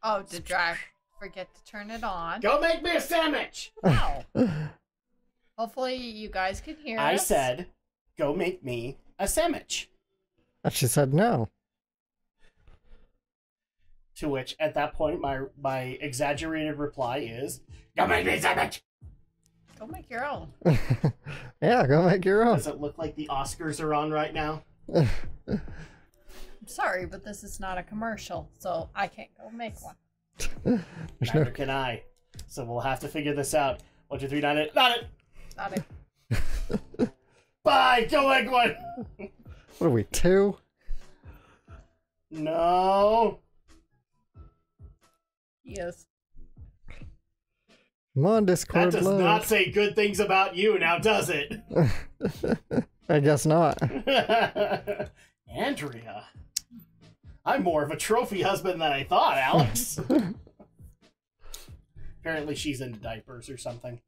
Oh, did Drak forget to turn it on? Go make me a sandwich! Wow. Hopefully you guys can hear I us. said, go make me a sandwich. And she said no. To which, at that point, my exaggerated reply is, go make me a sandwich! Go make your own. Yeah, go make your own. Does it look like the Oscars are on right now? I'm sorry, but this is not a commercial, so I can't go make one. Neither can I. So we'll have to figure this out. 1, 2, 3, not it. Not it! Not it. Bye! Go make one! What are we, 2? No! Yes. Come on, Discord. That does not say good things about you, now does it? I guess not. Andrea. I'm more of a trophy husband than I thought, Alex. Apparently she's in diapers or something.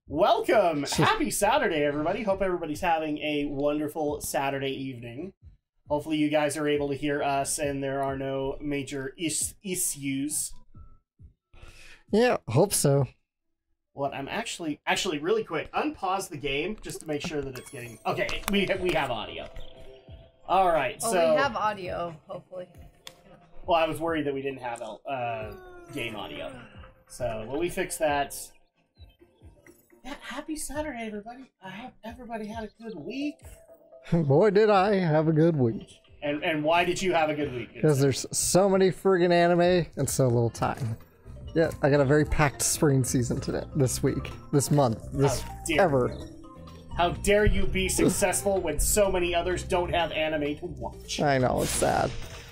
Welcome! Happy Saturday, everybody. Hope everybody's having a wonderful Saturday evening. Hopefully you guys are able to hear us and there are no major issues. Yeah, hope so. What I'm actually really quick, unpause the game just to make sure that it's getting... Okay, we have audio. All right, well, so... we have audio, hopefully. Well, I was worried that we didn't have game audio. So, will we fix that? Yeah, happy Saturday, everybody. I hope everybody had a good week. Boy, did I have a good week. And why did you have a good week? Because there's so many friggin' anime and so little time. Yeah, I got a very packed spring season this week, this month, ever. How dare you be successful when so many others don't have anime to watch? I know, it's sad.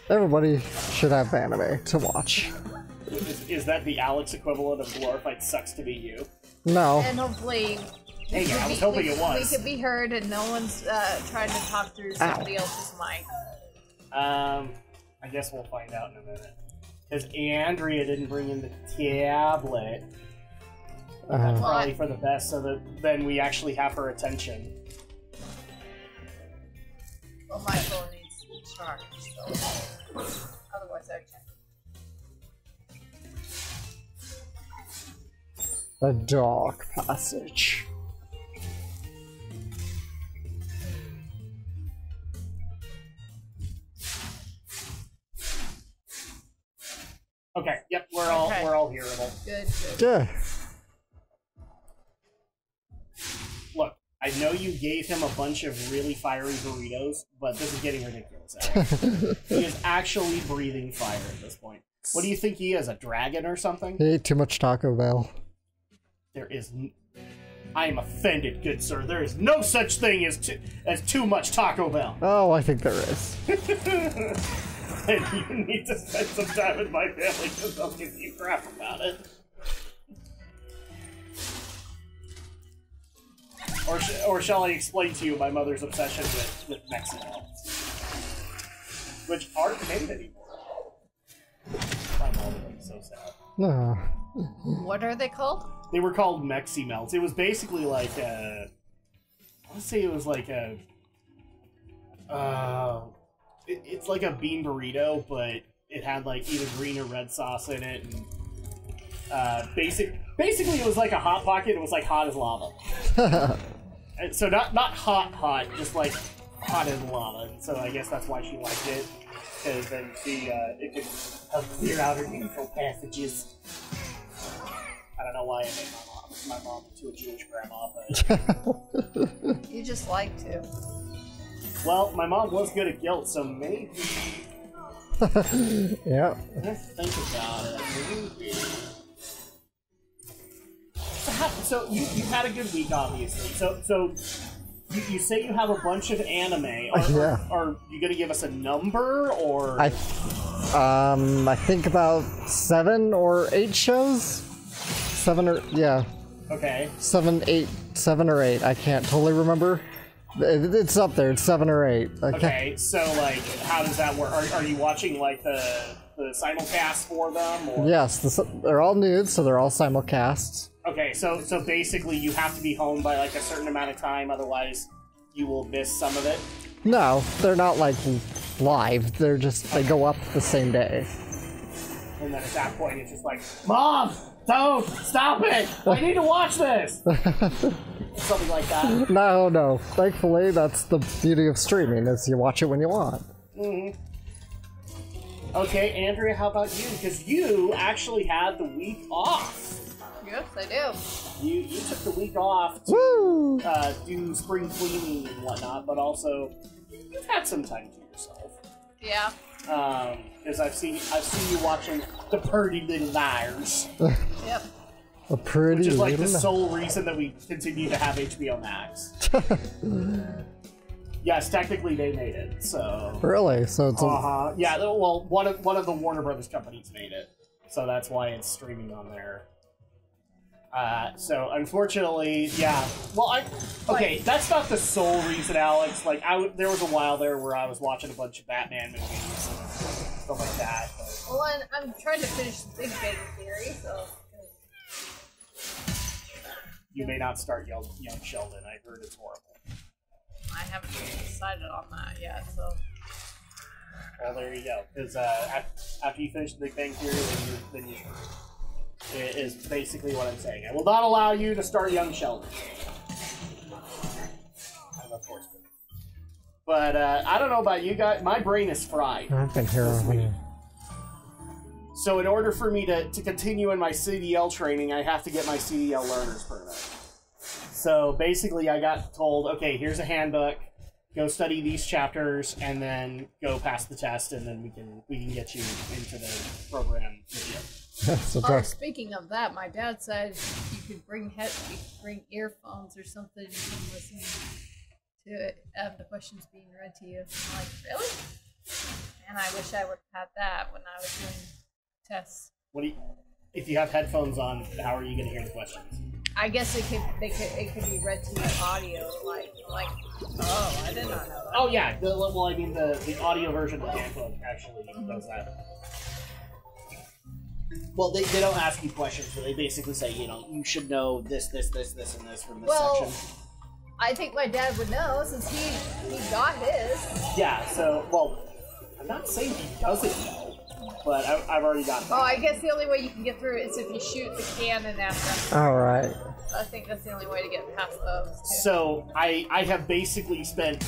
Everybody should have anime to watch. Is that the Alex equivalent of glorified sucks to be you? No. And hopefully... Hey, I was hoping it was. We could be heard and no one's trying to talk through somebody else's mic. I guess we'll find out in a minute. Because Andrea didn't bring in the tablet. That's probably for the best, so that then we actually have her attention. Well, my phone needs to be charged, so otherwise I can't. The Dark Passage. Okay, yep, we're all hearable. Good. Yeah. Look, I know you gave him a bunch of really fiery burritos, but this is getting ridiculous. He is actually breathing fire at this point. What do you think he is, a dragon or something? He ate too much Taco Bell. There is... I am offended, good sir. There is no such thing as too much Taco Bell. Oh, I think there is. And you need to spend some time with my family because they'll give you crap about it. Or shall I explain to you my mother's obsession with Mexico? Which aren't made anymore. My mom is so sad. No. What are they called? They were called Mexi Melts. It was basically like a... I want to say it was like a... It's like a bean burrito, but it had like either green or red sauce in it. And, basically, it was like a Hot Pocket. It was like hot as lava. And so not hot, just like hot as lava. So I guess that's why she liked it, because then it could help clear out her painful passages. I don't know why I made my mom into a Jewish grandma, but You just like to. well, my mom was good at guilt, so maybe. Yeah. Let's think about it. Maybe. So you had a good week, obviously. So you say you have a bunch of anime. Yeah. Are you gonna give us a number, or? I think about 7 or 8 shows. 7 or yeah. Okay. 7 or 8. I can't totally remember. It's up there. It's 7 or 8. Okay. So like, how does that work? Are you watching like the simulcast for them? Or? Yes, they're all nude, so they're all simulcasts. Okay, so basically you have to be home by like a certain amount of time, otherwise you will miss some of it? No, they're not like live. They're just, they go up the same day. And then at that point, it's just like, Mom, don't stop it! I need to watch this. Something like that. No. Thankfully, that's the beauty of streaming, is you watch it when you want. Mm-hmm. Okay, Andrea, how about you? Because you actually had the week off. Yes, I do. You took the week off to do spring cleaning and whatnot, but also you've had some time to yourself. Yeah. Because I've seen you watching The Pretty Little Liars. Yep. A pretty which is like the little... sole reason that we continue to have HBO Max. Yes, technically they made it. So really, so it's yeah. Well, one of the Warner Brothers companies made it, so that's why it's streaming on there. So unfortunately, yeah. Well, okay, that's not the sole reason, Alex. Like, there was a while there where I was watching a bunch of Batman movies and stuff like that. But... Well, and I'm trying to finish the Big Bang Theory, so. You may not start Young Sheldon. I heard it's horrible. I haven't decided on that yet, so. Well, there you go. Because after you finish the Big Bang Theory, then you it is basically what I'm saying. I will not allow you to start Young Sheldon. Of course. But I don't know about you guys. My brain is fried. I've been here. So in order for me to continue in my CDL training, I have to get my CDL learner's permit. So basically I got told, okay, here's a handbook, go study these chapters, and then go pass the test, and then we can get you into the program with you. Oh, speaking of that, my dad said you could bring earphones or something and listen to it, the questions being read to you. I'm like, really? And I wish I would have had that when I was doing tests. If you have headphones on, how are you going to hear the questions? I guess it could be read to you audio, like oh, I did not know that. Oh yeah, well I mean the audio version of the handbook actually does that. Well, they don't ask you questions, but they basically say, you should know this, and this from this section. I think my dad would know since he got his. Yeah, so, well, I'm not saying he doesn't know, but I've already got it. Oh, I guess the only way you can get through it is if you shoot the cannon at them. Alright. I think that's the only way to get past those, too. So, I have basically spent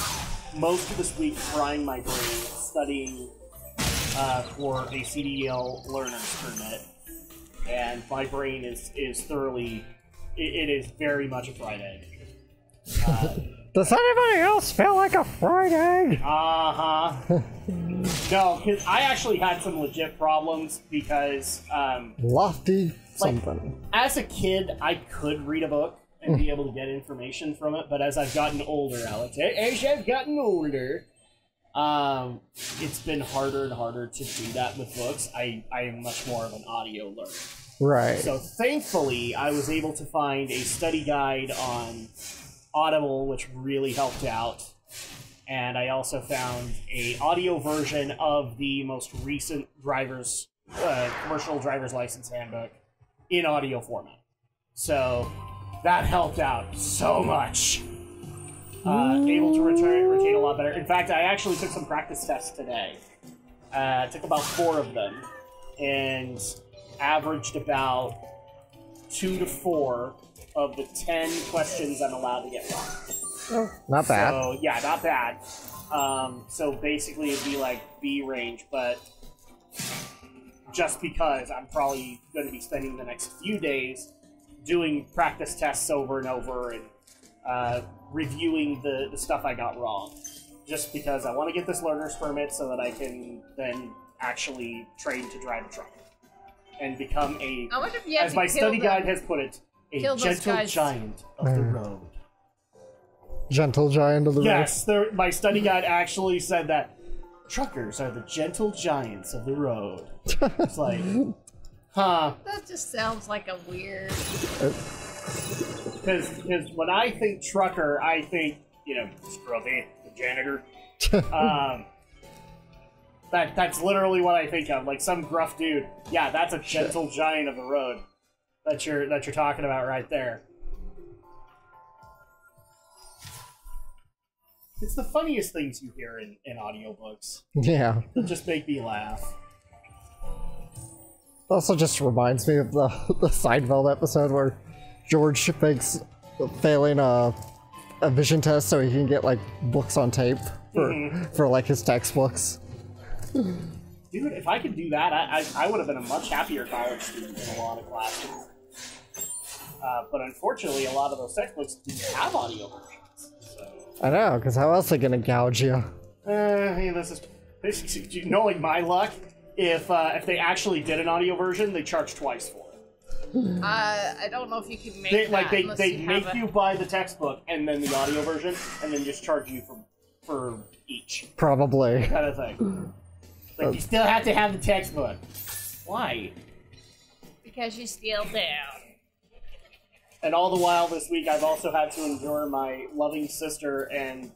most of this week frying my brain studying for a CDL learner's permit, and my brain is thoroughly, it is very much a fried egg. Does anybody else feel like a fried egg? No, because I actually had some legit problems because lofty something. As a kid, I could read a book and be able to get information from it, but as I've gotten older, Alex, it's been harder and harder to do that with books. I am much more of an audio learner. Right. So thankfully, I was able to find a study guide on Audible, which really helped out. And I also found a audio version of the most recent commercial driver's license handbook in audio format. So that helped out so much. Able to retain a lot better. In fact, I actually took some practice tests today. Took about 4 of them, and averaged about 2 to 4 of the 10 questions I'm allowed to get wrong. Oh, not bad. So, yeah, not bad. So basically it'd be like B range, but just because I'm probably going to be spending the next few days doing practice tests over and over and reviewing the stuff I got wrong. Just because I want to get this learner's permit so that I can then actually train to drive a truck. And become as my study guide has put it, a gentle giant of the road. Gentle giant of the road? Yes, my study guide actually said that truckers are the gentle giants of the road. It's like, huh. That just sounds like a weird... Because when I think trucker, I think, Scruffy, the janitor. That's literally what I think of, like some gruff dude. Yeah, that's a gentle giant of the road that you're talking about right there. It's the funniest things you hear in audiobooks. Yeah. They just make me laugh. Also just reminds me of the Seinfeld episode where George fakes failing a vision test so he can get like books on tape for like his textbooks. Dude, if I could do that, I would have been a much happier college student in a lot of classes. But unfortunately, a lot of those textbooks didn't have audio versions. So. I know, because how else are they gonna gouge you? Hey, this is knowing my luck. If they actually did an audio version, they charge twice for it. I don't know if you can make that. They make you buy the textbook and then the audio version, and then just charge you for each. Probably. Kind of thing. Like, you still have to have the textbook. Why? Because you steal down. And all the while this week, I've also had to endure my loving sister and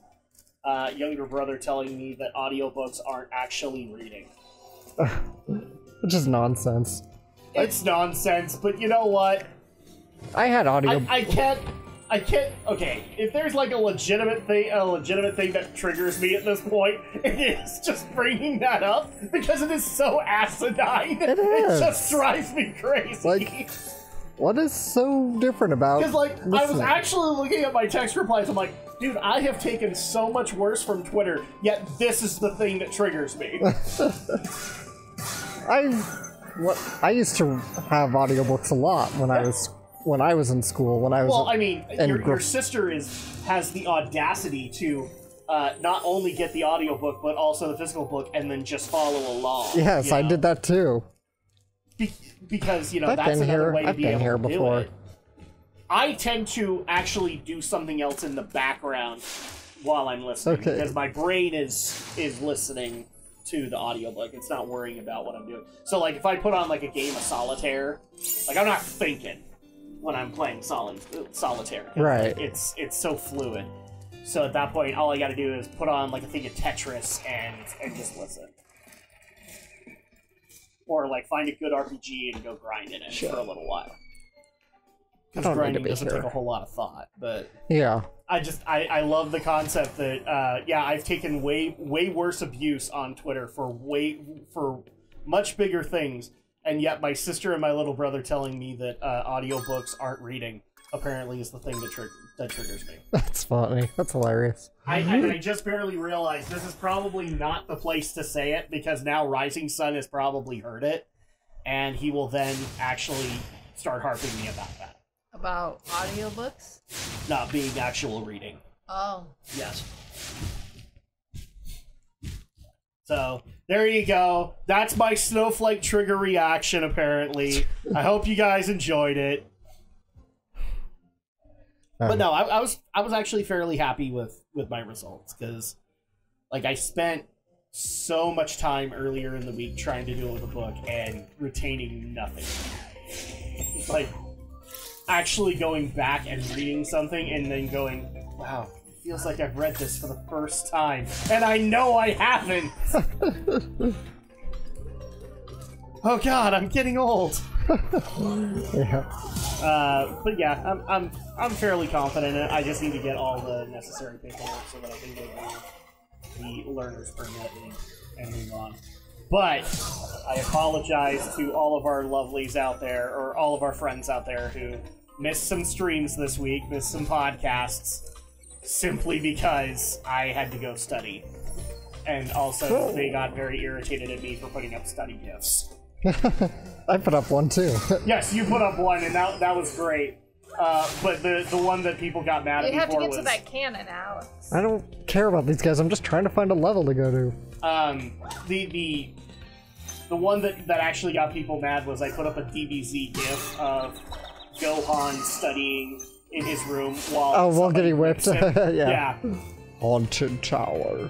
younger brother telling me that audiobooks aren't actually reading. Which is nonsense. It's nonsense, but you know what? I had audio. I can't. Okay, if there's like a legitimate thing that triggers me at this point, it is just bringing that up because it is so asinine. It is. It just drives me crazy. Like, what is so different about? Because like listening? I was actually looking at my text replies. I'm like, dude, I have taken so much worse from Twitter, yet this is the thing that triggers me. I used to have audiobooks a lot when I was in school. Well, I mean, your sister has the audacity to not only get the audiobook but also the physical book and then just follow along. Yes, I did that too. Because that's another way to be able to do it. I tend to actually do something else in the background while I'm listening because my brain is listening to the audiobook. It's not worrying about what I'm doing. So like if I put on like a game of solitaire, like I'm not thinking when I'm playing solitaire. Right. It's so fluid. So at that point, all I got to do is put on like a thing of Tetris and just listen. Or like find a good RPG and go grind in it for a little while. Because grinding doesn't take a whole lot of thought, but yeah. I love the concept that I've taken way worse abuse on Twitter for much bigger things, and yet my sister and my little brother telling me that audiobooks aren't reading apparently is the thing that triggers me. That's funny. That's hilarious. I just barely realized this is probably not the place to say it because now Rising Sun has probably heard it, and he will then actually start harping me about that. About audiobooks? Not being actual reading. Oh. Yes. So, there you go. That's my snowflake trigger reaction, apparently. I hope you guys enjoyed it. But no, I was actually fairly happy with my results, because like I spent so much time earlier in the week trying to do the book and retaining nothing. It's like actually going back and reading something and then going, wow, it feels like I've read this for the first time, and I know I haven't. Oh god, I'm getting old. Yeah. But yeah, I'm fairly confident in it. I just need to get all the necessary paperwork so that I can get the learner's permit and move on. But I apologize to all of our lovelies out there, or all of our friends out there who missed some streams this week, missed some podcasts, simply because I had to go study. And also, they got very irritated at me for putting up study gifts. I put up one too. Yes, you put up one, and that was great. But the one that people got mad at me for was... You have to get to that cannon, Alex. I don't care about these guys. I'm just trying to find a level to go to. The one that actually got people mad was I put up a DBZ gif of Gohan studying in his room while getting whipped. Yeah. Haunted Tower.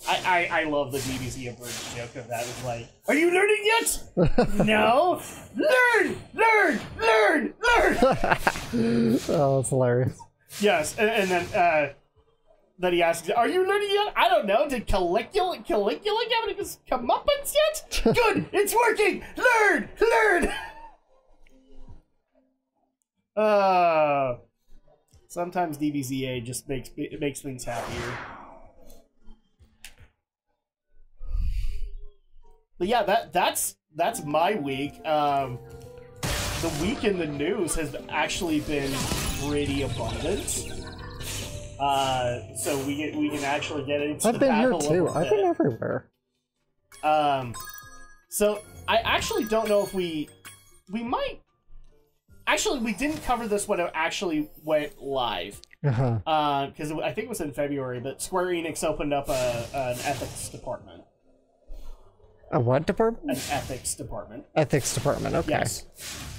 I love the DBZ abridged joke of that. It's like, are you learning yet? No. Learn. Oh, that's hilarious. Yes, and then he asks, are you learning yet? I don't know. Did Caligula give it his comeuppance yet? Good, it's working. Learn. Sometimes DBZA just makes things happier. But yeah, that's that's my week. The week in the news has actually been pretty abundant. So we can actually get into I've been that here a little too. bit. I've been everywhere. So I actually don't know if we might. Actually, we didn't cover this when it actually went live. Because I think it was in February, but Square Enix opened up an ethics department. A what department? An ethics department. Ethics department. Okay. Yes.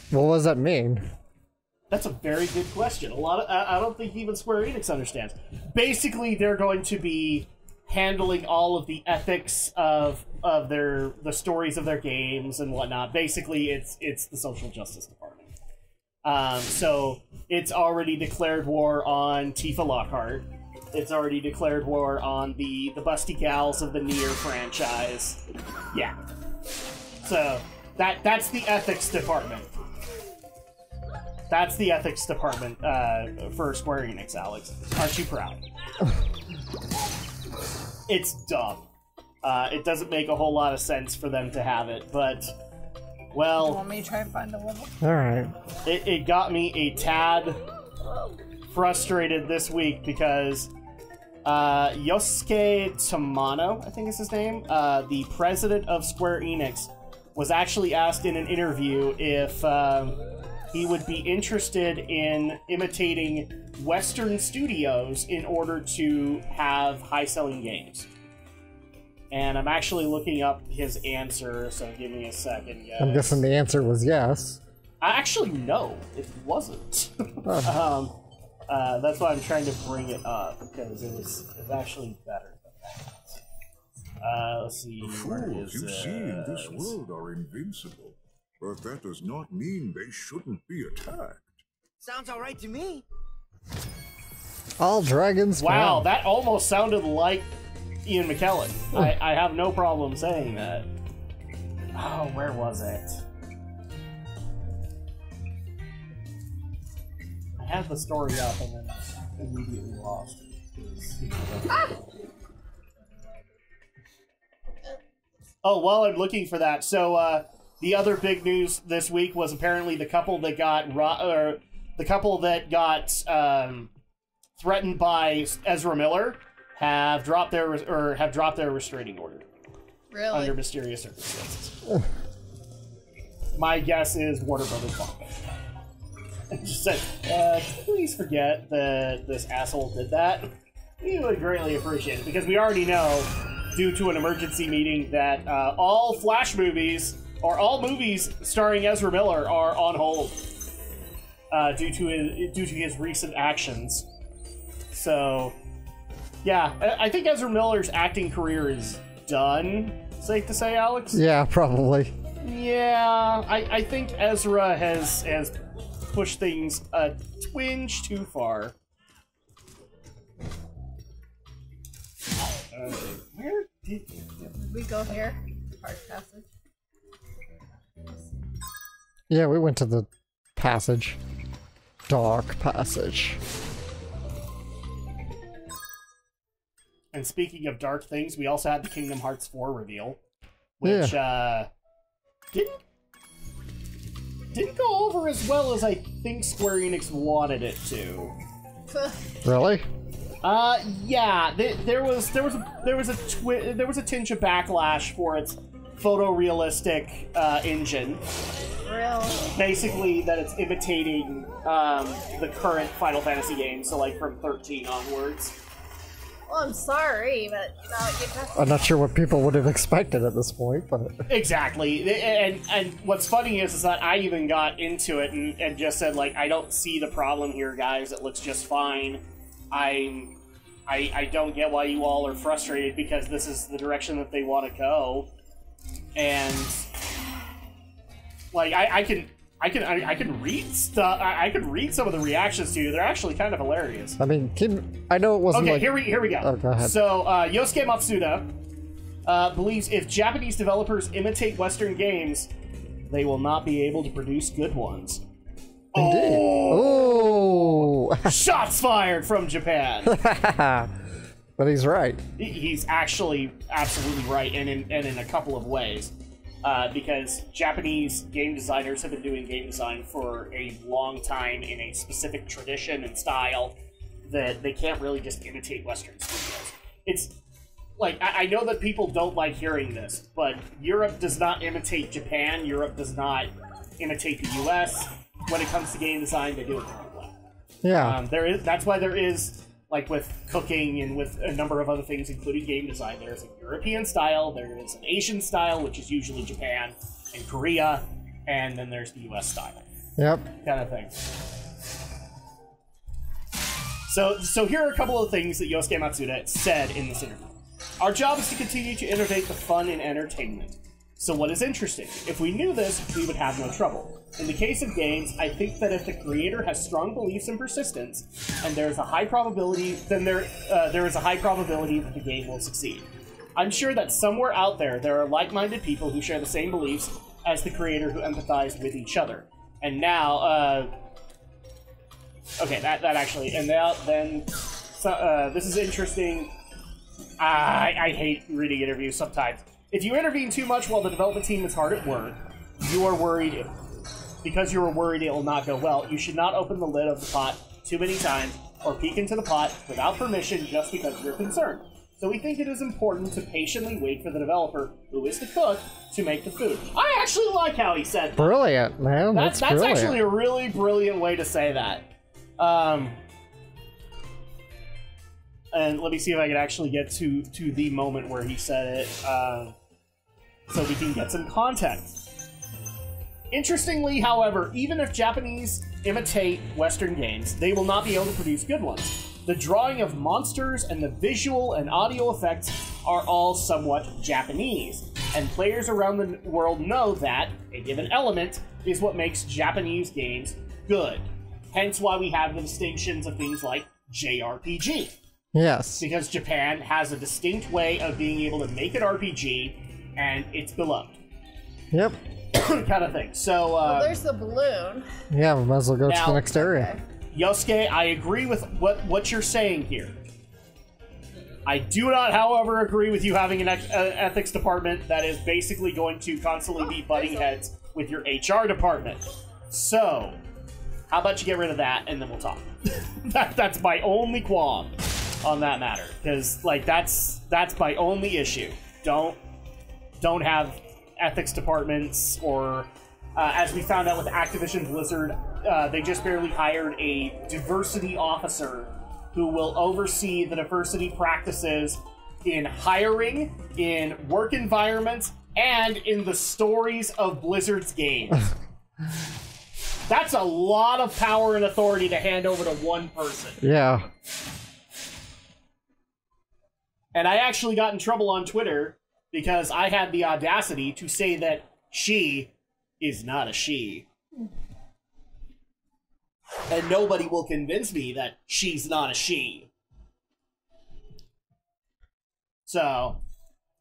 What does that mean? That's a very good question. I don't think even Square Enix understands. Basically, they're going to be handling all of the ethics of the stories of their games and whatnot. Basically, it's the social justice department. So it's already declared war on Tifa Lockhart. It's already declared war on the busty gals of the Nier franchise. Yeah. So that's the ethics department. That's the ethics department for Square Enix, Alex. Aren't you proud? It's dumb. It doesn't make a whole lot of sense for them to have it, but, well... You want me to try and find a level? Alright. It got me a tad frustrated this week because Yosuke Tamano, I think is his name, the president of Square Enix, was actually asked in an interview if he would be interested in imitating Western studios in order to have high-selling games. And I'm actually looking up his answer, so give me a second, guys. I'm guessing the answer was yes. Actually, no, it wasn't. Oh. That's why I'm trying to bring it up, because it's actually better than that. Let's see. The fools you see in this world are invincible, but that does not mean they shouldn't be attacked. Sounds all right to me. All dragons. Wow, win. that almost sounded like Ian McKellen. I have no problem saying that. Oh, where was it? I had the story up and then immediately lost. Oh, while I'm looking for that, so the other big news this week was apparently the couple that got threatened by Ezra Miller have dropped their restraining order. Really? Under mysterious circumstances. My guess is Warner Brothers bought them. Just said, please forget that this asshole did that. We would greatly appreciate it, because we already know, due to an emergency meeting, that all Flash movies, or all movies starring Ezra Miller, are on hold due to his recent actions. So, yeah, I think Ezra Miller's acting career is done. Safe to say, Alex? Yeah, probably. Yeah, I think Ezra has pushed things a twinge too far. Where did we go here? Park passage. Yeah, we went to the passage. Dark passage. And speaking of dark things, we also had the Kingdom Hearts 4 reveal, which didn't go over as well as I think Square Enix wanted it to. Really? Yeah. There was a tinge of backlash for its photorealistic engine. Really? Basically, that it's imitating the current Final Fantasy games, so like from 13 onwards. Well, I'm sorry, but you know, I'm not sure what people would have expected at this point, but... Exactly. And what's funny is that I even got into it and just said, like, I don't see the problem here, guys. It looks just fine. I don't get why you all are frustrated, because this is the direction that they want to go. And, like, I can read stuff. I could read some of the reactions to you. They're actually kind of hilarious. I mean, I know it wasn't okay, like... here we go. Oh, go ahead. So, Yosuke Matsuda believes if Japanese developers imitate Western games, they will not be able to produce good ones. Indeed. Oh! Shots fired from Japan! But he's right. He's actually absolutely right, and in a couple of ways. because Japanese game designers have been doing game design for a long time in a specific tradition and style that they can't really just imitate Western studios. It's like, I know that people don't like hearing this, but Europe does not imitate Japan, Europe does not imitate the US. When it comes to game design, they do it their own way. Yeah. That's why there is, like with cooking and with a number of other things, including game design, there's a European style, there is an Asian style, which is usually Japan and Korea, and then there's the US style. Yep. Kind of thing. So here are a couple of things that Yosuke Matsuda said in this interview. Our job is to continue to innovate the fun and entertainment. So what is interesting? If we knew this, we would have no trouble. In the case of games, I think that if the creator has strong beliefs and persistence, and there is a high probability, then there is a high probability that the game will succeed. I'm sure that somewhere out there are like-minded people who share the same beliefs as the creator who empathize with each other. And now, okay, that actually, and now then, this is interesting. I hate reading interviews sometimes. If you intervene too much while the development team is hard at work, you are worried. Because you are worried it will not go well, you should not open the lid of the pot too many times or peek into the pot without permission just because you're concerned. So we think it is important to patiently wait for the developer, who is the cook, to make the food. I actually like how he said that. Brilliant, man. That's brilliant. Actually a really brilliant way to say that. And let me see if I can actually get to the moment where he said it, so we can get some context. Interestingly, however, even if Japanese imitate Western games, they will not be able to produce good ones. The drawing of monsters and the visual and audio effects are all somewhat Japanese, and players around the world know that a given element is what makes Japanese games good. Hence why we have the distinctions of things like JRPG. Yes. Because Japan has a distinct way of being able to make an RPG, and it's beloved. Yep. Kind of thing. So, well, there's the balloon. Yeah, we might as well go now, to the next area. Okay. Yosuke, I agree with what you're saying here. I do not, however, agree with you having an ethics department that is basically going to constantly be butting heads with your HR department. So, how about you get rid of that, and then we'll talk. That's my only qualm on that matter, because like that's my only issue. Don't have ethics departments, or as we found out with Activision Blizzard, they just barely hired a diversity officer who will oversee the diversity practices in hiring, in work environments, and in the stories of Blizzard's games. That's a lot of power and authority to hand over to one person. Yeah. And I actually got in trouble on Twitter because I had the audacity to say that she is not a she. And nobody will convince me that she's not a she. So,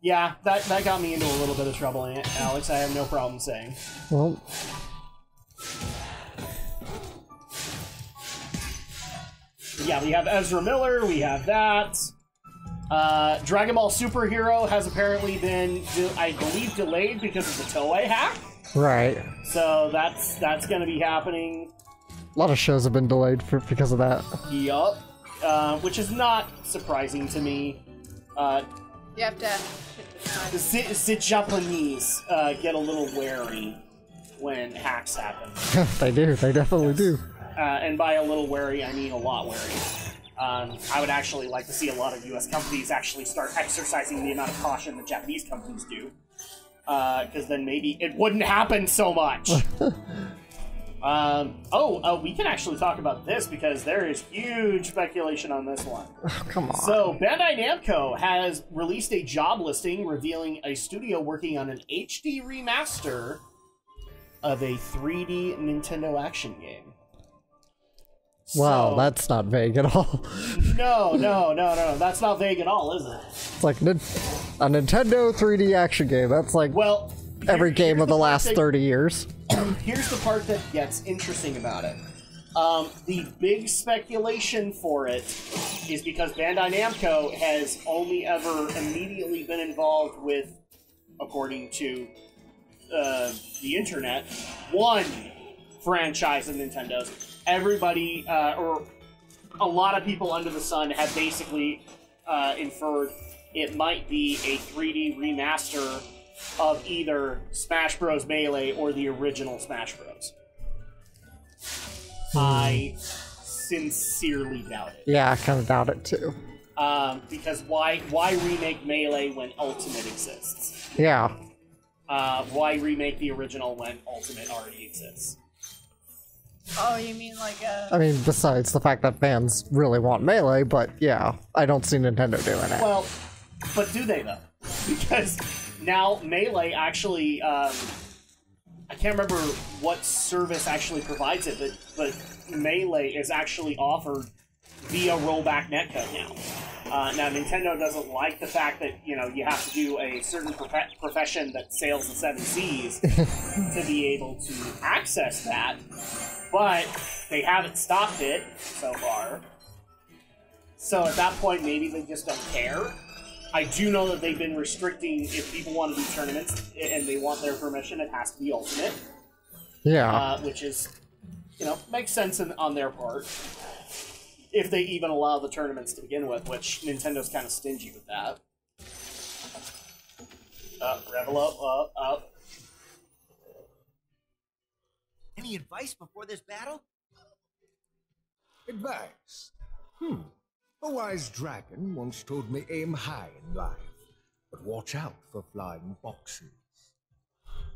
yeah, that got me into a little bit of trouble, Alex. I have no problem saying. Well... yeah, we have Ezra Miller, we have that. Dragon Ball Superhero has apparently been, I believe, delayed because of the Toei hack. Right. So that's going to be happening. A lot of shows have been delayed because of that. Yup. Which is not surprising to me. You have to hit the time. The Japanese get a little wary when hacks happen. They do. They definitely do. And by a little wary, I mean a lot wary. I would actually like to see a lot of U.S. companies actually start exercising the amount of caution that Japanese companies do. Because then maybe it wouldn't happen so much. We can actually talk about this because there is huge speculation on this one. Oh, come on. So, Bandai Namco has released a job listing revealing a studio working on an HD remaster of a 3D Nintendo action game. Wow, So, that's not vague at all. No, that's not vague at all, is it? It's like a Nintendo 3D action game. That's like every game of the last 30 years. Here's the part that gets interesting about it. The big speculation for it is because Bandai Namco has only ever immediately been involved with, according to the internet, one franchise of Nintendo's, everybody, or a lot of people under the sun have basically inferred it might be a 3D remaster of either Smash Bros. Melee or the original Smash Bros. I sincerely doubt it. Yeah, I kind of doubt it too. Because why remake Melee when Ultimate exists? Yeah. Why remake the original when Ultimate already exists? Oh, you mean like a... I mean, besides the fact that fans really want Melee, but yeah, I don't see Nintendo doing it. Well, but do they though? Because now Melee actually, I can't remember what service actually provides it, but Melee is actually offered via rollback netcode now. Now, Nintendo doesn't like the fact that, you know, you have to do a certain profession that sails the seven seas to be able to access that, but they haven't stopped it so far. So at that point, maybe they just don't care. I do know that they've been restricting, if people want to do tournaments and they want their permission, it has to be Ultimate. Yeah. Which is, you know, makes sense on their part. If they even allow the tournaments to begin with, which Nintendo's kind of stingy with that. Revel up. Any advice before this battle? Advice? A wise dragon once told me aim high in life, but watch out for flying boxes.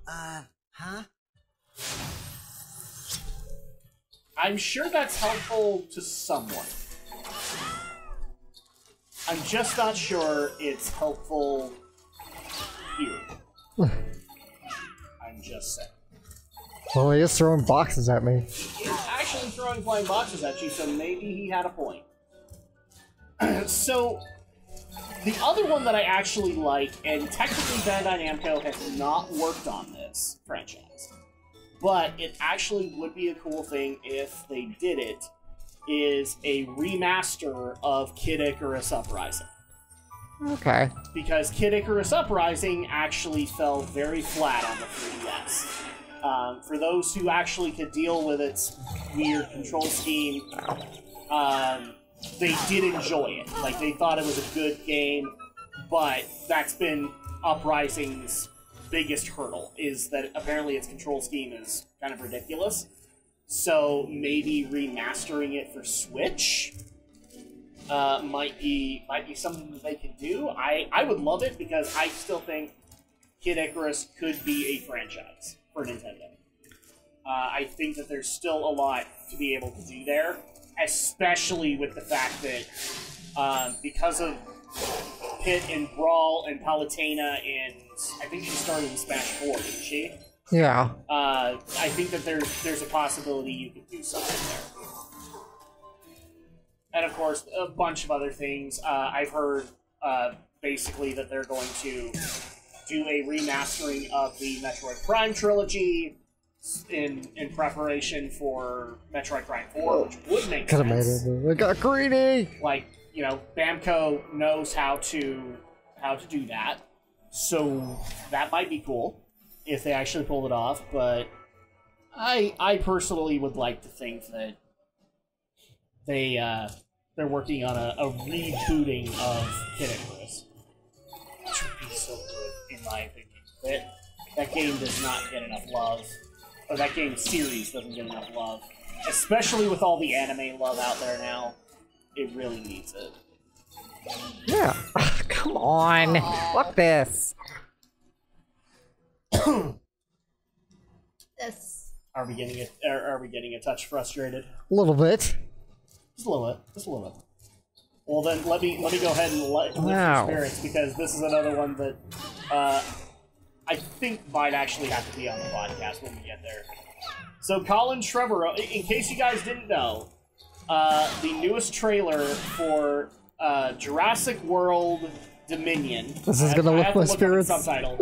Huh? I'm sure that's helpful to someone. I'm just not sure it's helpful here. I'm just saying. Well, he is throwing boxes at me. He's actually throwing flying boxes at you, so maybe he had a point. So, the other one that I actually like, and technically Bandai Namco has not worked on this franchise, but it actually would be a cool thing if they did it, is a remaster of Kid Icarus Uprising. Okay. Because Kid Icarus Uprising actually fell very flat on the 3DS. For those who actually could deal with its weird control scheme, they did enjoy it. Like, they thought it was a good game, but that's been Uprising's biggest hurdle, is that apparently its control scheme is kind of ridiculous. So maybe remastering it for Switch might be something that they can do. I would love it, because I still think Kid Icarus could be a franchise for Nintendo. I think that there's still a lot to be able to do there, especially with the fact that because of Pit and Brawl and Palutena, and I think she started in Smash 4, didn't she? Yeah. I think that there's a possibility you could do something there. And of course, a bunch of other things. I've heard basically that they're going to do a remastering of the Metroid Prime trilogy in preparation for Metroid Prime 4, which would make Could have sense. made it. I got greedy. Like, you know, Bamco knows how to do that, so that might be cool if they actually pulled it off. But I personally would like to think that they're working on a rebooting of Kid Icarus, which would be so good, in my opinion. That game does not get enough love. Or that game series doesn't get enough love. Especially with all the anime love out there now. It really needs it. Yeah. Come on. Fuck this. This. Are we getting a touch frustrated? A little bit. Just a little bit. Just a little bit. Well then, let me go ahead and lift your spirits, because this is another one that I think might actually have to be on the podcast when we get there. So Colin Trevorrow, in case you guys didn't know, the newest trailer for Jurassic World Dominion. This is gonna lift my spirits. Subtitle.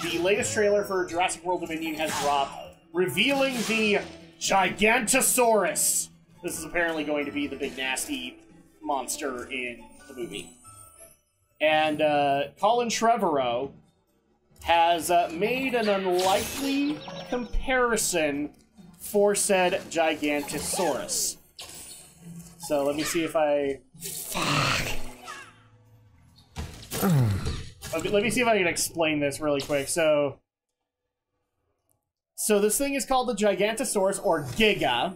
The latest trailer for Jurassic World Dominion has dropped, revealing the Gigantosaurus. This is apparently going to be the big nasty monster in the movie. And Colin Trevorrow has made an unlikely comparison for said Gigantosaurus. So let me see if I... Let me see if I can explain this really quick. So this thing is called the Gigantosaurus, or Giga,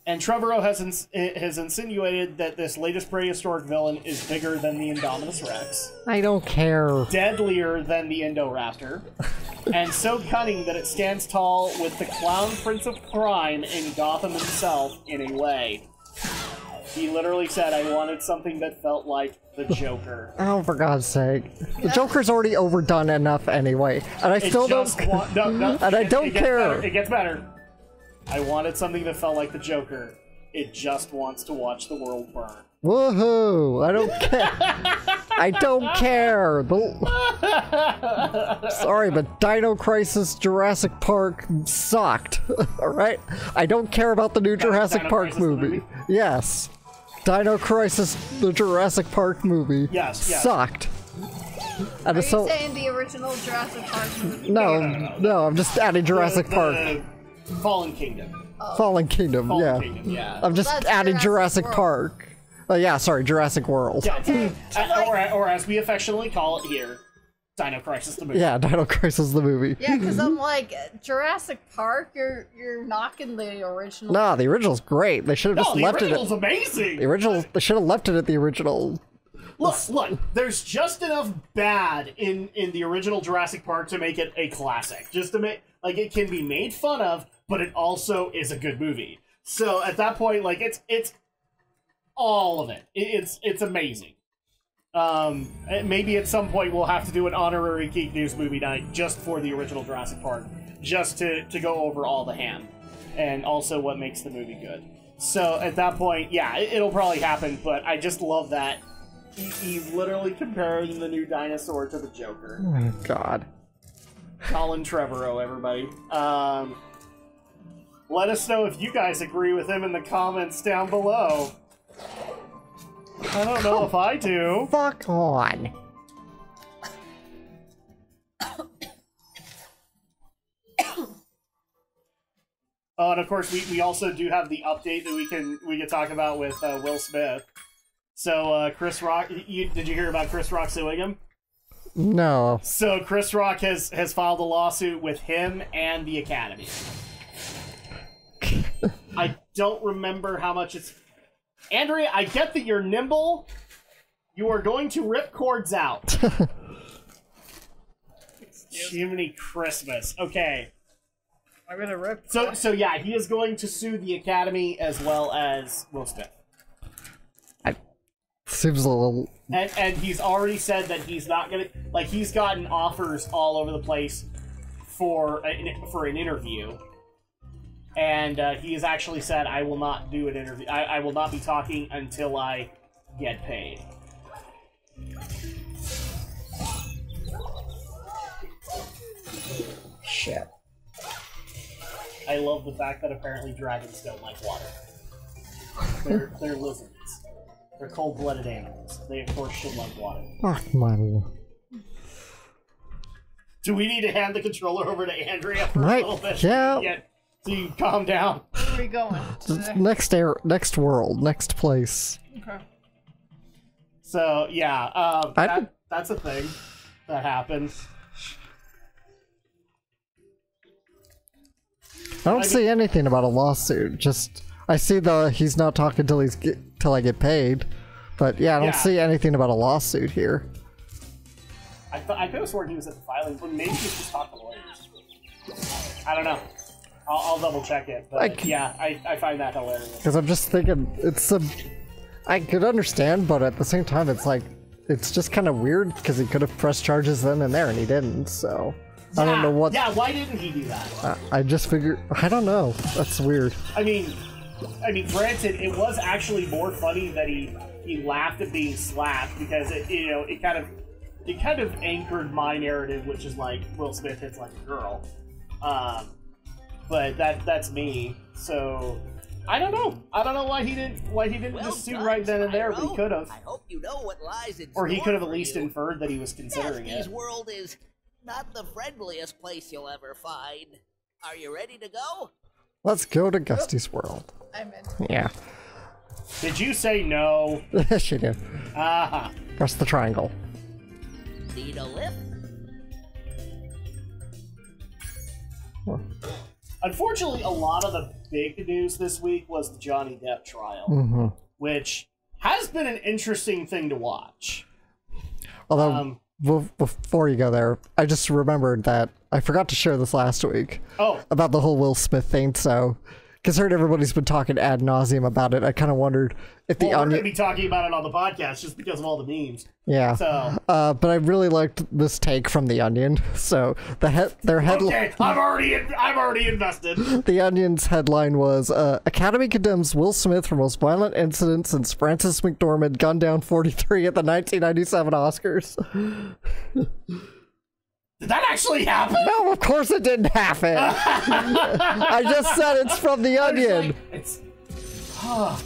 and Trevorrow has insinuated that this latest prehistoric villain is bigger than the Indominus Rex. I don't care. Deadlier than the Indoraptor, and so cunning that it stands tall with the clown prince of crime in Gotham himself in a way. He literally said, I wanted something that felt like the Joker. Oh, for God's sake. The Joker's already overdone enough anyway. And I still don't... No, and I don't care. It gets better. I wanted something that felt like the Joker. It just wants to watch the world burn. Woohoo! I don't care. I don't care. Sorry, but Dino Crisis Jurassic Park sucked. Alright? I don't care about the new Jurassic Park movie. Yes. Dino Crisis, the Jurassic Park movie, sucked. And Are you saying the original Jurassic Park movie? No, I'm just adding Jurassic Park. Fallen Kingdom. Oh. Fallen Kingdom, yeah. I'm just adding Jurassic Park. Yeah, sorry, Jurassic World. Yeah, or as we affectionately call it here, Dino Crisis the movie. Yeah, Dino Crisis the movie. Yeah, because I'm like, Jurassic Park, you're knocking the original. Nah, the original's great. They should have just left it. The original's amazing. The original, they should have left it at the original. Look, there's just enough bad in the original Jurassic Park to make it a classic. Just to make, like, it can be made fun of, but it also is a good movie. So at that point, like, it's all of it. It's amazing. Maybe at some point we'll have to do an honorary Geek News movie night just for the original Jurassic Park, just to go over all the ham, and also what makes the movie good. So at that point, yeah, it'll probably happen, but I just love that he's literally comparing the new dinosaur to the Joker. Oh my God. Colin Trevorrow, everybody. Let us know if you guys agree with him in the comments down below. I don't know if I do. Fuck on. Oh, and of course we also do have the update that we can talk about with Will Smith. So Chris Rock, did you hear about Chris Rock suing him? No. So Chris Rock has filed a lawsuit with him and the Academy. I don't remember how much it's... Andrea, I get that you're nimble. You are going to rip cords out. Jiminy Christmas. Okay. I'm gonna rip. So yeah, he is going to sue the Academy as well as Will Smith. Seems a little... And he's already said that he's not gonna... Like, he's gotten offers all over the place for an interview. And he has actually said, I will not do an interview. I will not be talking until I get paid. Shit. I love the fact that apparently dragons don't like water. They're lizards. They're cold-blooded animals. They, of course, should like water. Fuck money. Do we need to hand the controller over to Andrea for a little bit? Yeah. So you calm down. Where are we going? Next world, next place. Okay. So, yeah, that's a thing that happens. I don't see anything about a lawsuit. Just I see he's not talking till I get paid, but yeah, I don't see anything about a lawsuit here. I could have sworn he was at the filing, but maybe he's just talking to lawyers. I don't know. I'll double check it, but I find that hilarious. Because I'm just thinking I could understand, but at the same time, it's just kind of weird because he could have pressed charges then and there, and he didn't. So. I don't know what. Yeah, why didn't he do that? I just figured. I don't know. That's weird. I mean, granted, it was actually more funny that he laughed at being slapped because it kind of anchored my narrative, which is like Will Smith hits like a girl. But that's me. So I don't know. I don't know why he didn't just sue right then and there, but he could have. I hope you know what lies in or he store could have at for least you. inferred that he was considering Daphne's it. world is not the friendliest place you'll ever find. Are you ready to go? Let's go to Gusty's world. I'm in. Yeah. Did you say no? She did. Uh-huh. Press the triangle. Need a lift? Unfortunately, a lot of the big news this week was the Johnny Depp trial, which has been an interesting thing to watch. Although, before you go there, I just remembered that I forgot to share this last week. Oh. About the whole Will Smith thing, so... Because I heard everybody's been talking ad nauseum about it, I kind of wondered if the We're Onion... going to be talking about it on the podcast just because of all the memes. Yeah. So. But I really liked this take from the Onion. So their headline. Okay, I'm already invested. The Onion's headline was Academy condemns Will Smith for most violent incident since Frances McDormand gunned down 43 at the 1997 Oscars. Did that actually happen? No, of course it didn't happen. I just said it's from the Onion. I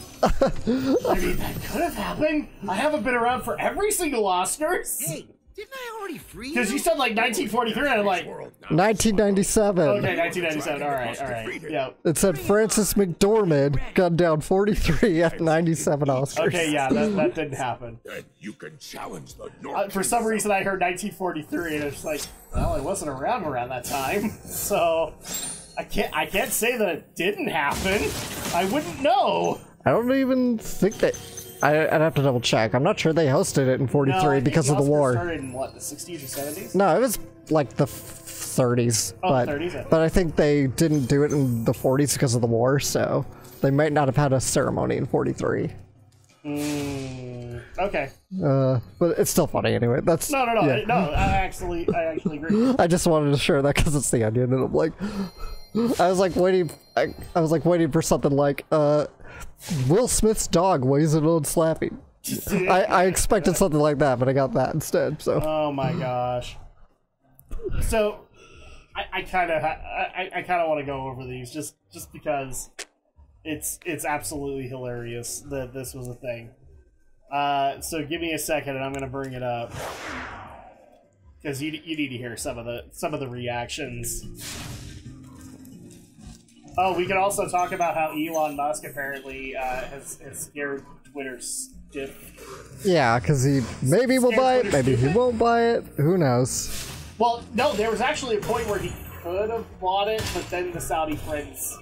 mean, that could have happened. I haven't been around for every single Oscars. Hey, didn't I already free you? Because you said like 1943, and I'm like, 1997. okay, 1997. All right. Yeah. It said Frances McDormand gunned down 43 at 97 Oscars. Okay, yeah, that didn't happen. Then you can challenge the North. For some reason, I heard 1943, and it's like, well, I wasn't around that time, so I can't say that it didn't happen. I wouldn't know. I don't even think that. I'd have to double check. I'm not sure they hosted it in 43 because of the war. Started in what, the 60s or 70s? No, it was like the 30s. Oh, but, 30s. But I think they didn't do it in the 40s because of the war, so they might not have had a ceremony in 43. Okay. But it's still funny anyway. That's No. yeah. No, I actually agree. I just wanted to share that because it's the Onion, and I'm like, I was like waiting for something like, Will Smith's dog weighs an old slapping. I expected something like that, but I got that instead. So. Oh my gosh. So, I kind of want to go over these just because it's absolutely hilarious that this was a thing. So give me a second, and I'm gonna bring it up because you need to hear some of the reactions. Oh, we could also talk about how Elon Musk apparently has scared Twitter stiff. Yeah, because he maybe will buy it, maybe he won't buy it. Who knows? Well, no, there was actually a point where he could have bought it, but then the Saudi prince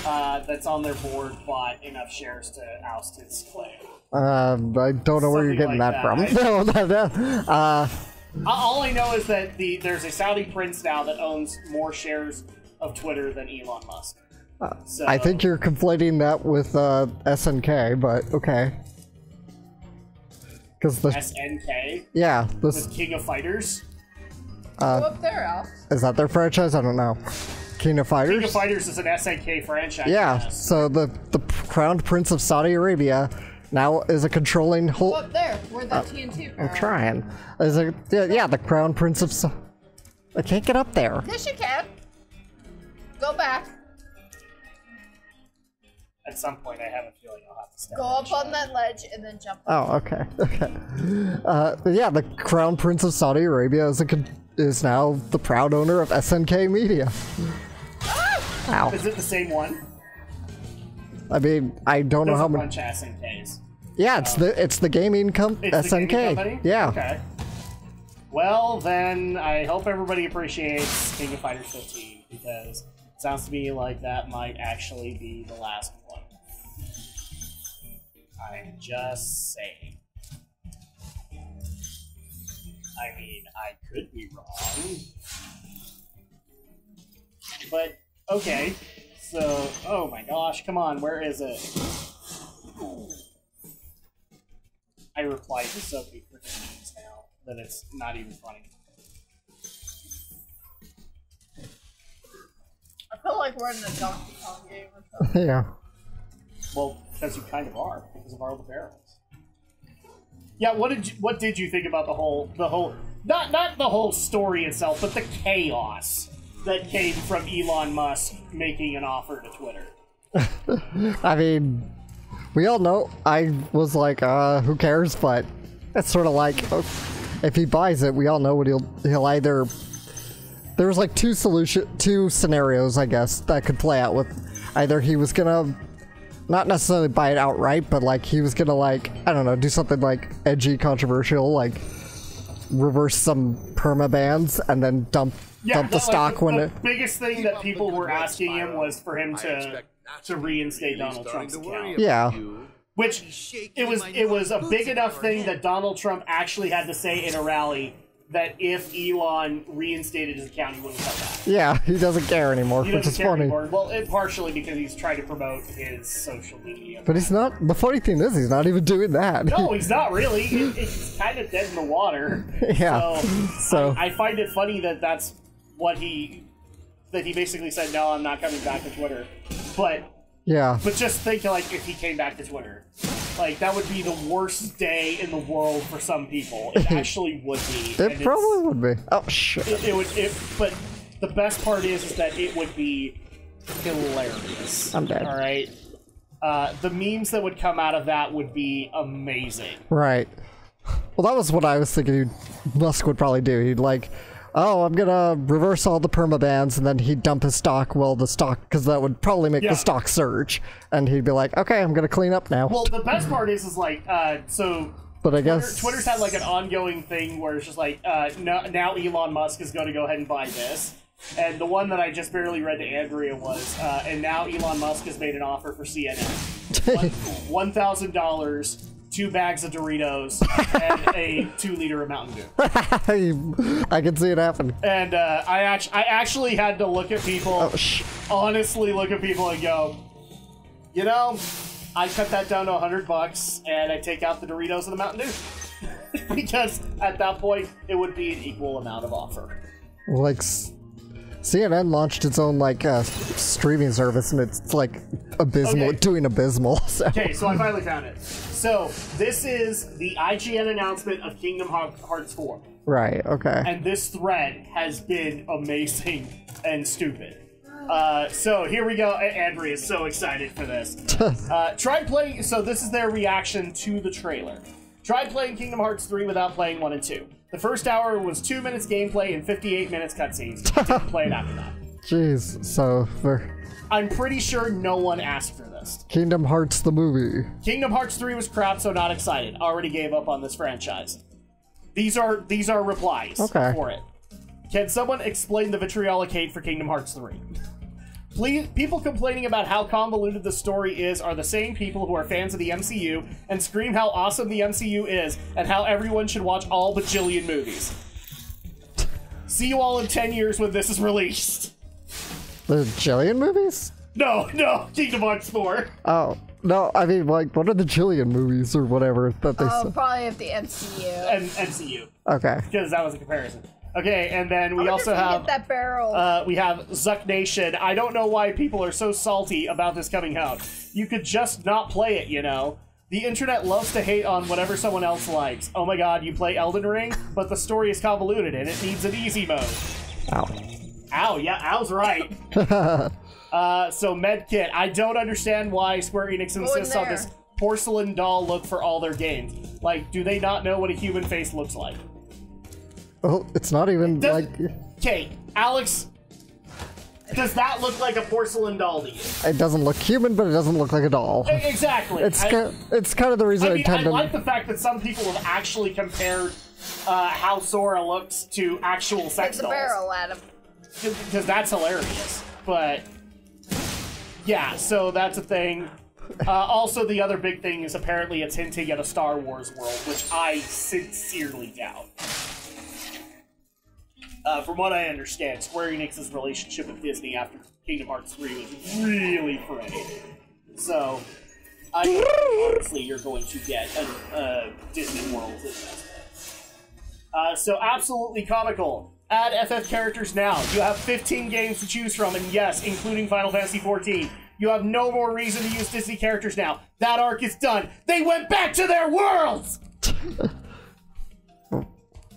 that's on their board bought enough shares to oust his claim. I don't know where you're getting like that from. All I know is that there's a Saudi prince now that owns more shares of Twitter than Elon Musk. So, I think you're conflating that with SNK, but okay. Because the SNK, yeah, the this King of Fighters. Go up there, Alex. Is that their franchise? I don't know. King of Fighters. King of Fighters is an SNK franchise. Yeah. Yes. So the crowned prince of Saudi Arabia now is a controlling Go whole. up there, where the TNT I'm barrel. trying. Is a yeah the crown prince of. I can't get up there. Yes, you can. Go back. At some point, I have a feeling I'll have to step Go up on that ledge and then jump. Oh, okay. Okay. But yeah, the crown prince of Saudi Arabia is now the proud owner of SNK Media. Ow. Is it the same one? I mean, I don't know There's how a many. bunch of SNKs. Yeah, it's the gaming It's the SNK. gaming company? Yeah. Okay. Well, then I hope everybody appreciates King of Fighters 15 because it sounds to me like that might actually be the last one. I'm just saying. I mean, I could be wrong. But, okay. So, oh my gosh, come on, where is it? I replied to so many freaking memes now that it's not even funny. I feel like we're in a Donkey Kong game or something. Yeah. Well, because you kind of are, because of all the barrels. Yeah, what did you think about the whole not the whole story itself, but the chaos that came from Elon Musk making an offer to Twitter? I mean, we all know. I was like, who cares? But it's sort of like, if he buys it, we all know what he'll either there was like two scenarios, I guess, that could play out with either he was gonna not necessarily buy it outright, but like he was gonna like, I don't know, do something like edgy, controversial, like reverse some perma bans and then dump the stock when the biggest thing that people were asking him was for him to reinstate Donald Trump's account. Yeah. Which it was a big enough thing that Donald Trump actually had to say in a rally that if Elon reinstated his account, he wouldn't cut that. Yeah, he doesn't care anymore, which is funny. Anymore. Well, partially because he's trying to promote his social media. But he's not. The funny thing is, he's not even doing that. No, he's not really. It's kind of dead in the water. Yeah. So I find it funny that that's what he basically said. No, I'm not coming back to Twitter. But just think like if he came back to Twitter. Like, that would be the worst day in the world for some people. It actually would be. It probably would be. Oh, shit. But the best part is that it would be hilarious. I'm dead. Alright? The memes that would come out of that would be amazing. Right. Well, that was what I was thinking Musk would probably do. He'd like, oh, I'm gonna reverse all the permabans, and then he'd dump his stock. Well, the stock, because that would probably make the stock surge, and he'd be like, okay, I'm gonna clean up now. Well, the best part is like, so. But I guess Twitter's had like an ongoing thing where it's just like, now Elon Musk is going to go ahead and buy this, and the one that I just barely read to Andrea was, and now Elon Musk has made an offer for CNN, $1,000. 2 bags of Doritos and a 2-liter of Mountain Dew. I can see it happen. And I actually had to look at people, honestly look at people and go, you know, I cut that down to $100 and I take out the Doritos and the Mountain Dew. Because at that point, it would be an equal amount of offer. Like, CNN launched its own like streaming service, and it's like abysmal, doing abysmal. So. Okay, so I finally found it. So this is the IGN announcement of Kingdom Hearts 4. Right. Okay. And this thread has been amazing and stupid. So here we go. Andrea is so excited for this. Try playing. So this is their reaction to the trailer. Try playing Kingdom Hearts 3 without playing 1 and 2. The first hour was 2 minutes gameplay and 58 minutes cutscenes. Didn't play it after that. Jeez, so I'm pretty sure no one asked for this. Kingdom Hearts the movie. Kingdom Hearts 3 was crap, so not excited. Already gave up on this franchise. These are replies for it. Can someone explain the vitriolic hate for Kingdom Hearts 3? Please, people complaining about how convoluted the story is are the same people who are fans of the MCU and scream how awesome the MCU is and how everyone should watch all bajillion movies. See you all in 10 years when this is released. The Jillian movies? No, Kingdom Hearts 4. Oh, no, I mean, like, what are the Jillian movies or whatever that they said? Probably of the MCU. And MCU. Okay. Because that was a comparison. Okay, and then we also have that barrel. We have Zuck Nation. I don't know why people are so salty about this coming out. You could just not play it, you know. The internet loves to hate on whatever someone else likes. Oh my god, you play Elden Ring, but the story is convoluted and it needs an easy mode. Ow. Ow, yeah, Ow's right. So Medkit, I don't understand why Square Enix insists on this porcelain doll look for all their games. Like, do they not know what a human face looks like? Oh, it's not even like... Okay, Alex, does that look like a porcelain doll to you? It doesn't look human, but it doesn't look like a doll. Exactly. It's kind of the reason I tend to... I like the fact that some people have actually compared how Sora looks to actual sex dolls. The barrel, Adam. Because that's hilarious. But, yeah, so that's a thing. Also, the other big thing is apparently it's hinting at a Star Wars world, which I sincerely doubt. From what I understand, Square Enix's relationship with Disney after Kingdom Hearts 3 was really frayed. So, I think honestly you're going to get a Disney World investment. So, absolutely comical. Add FF characters now. You have 15 games to choose from, and yes, including Final Fantasy XIV. You have no more reason to use Disney characters now. That arc is done. They went back to their worlds!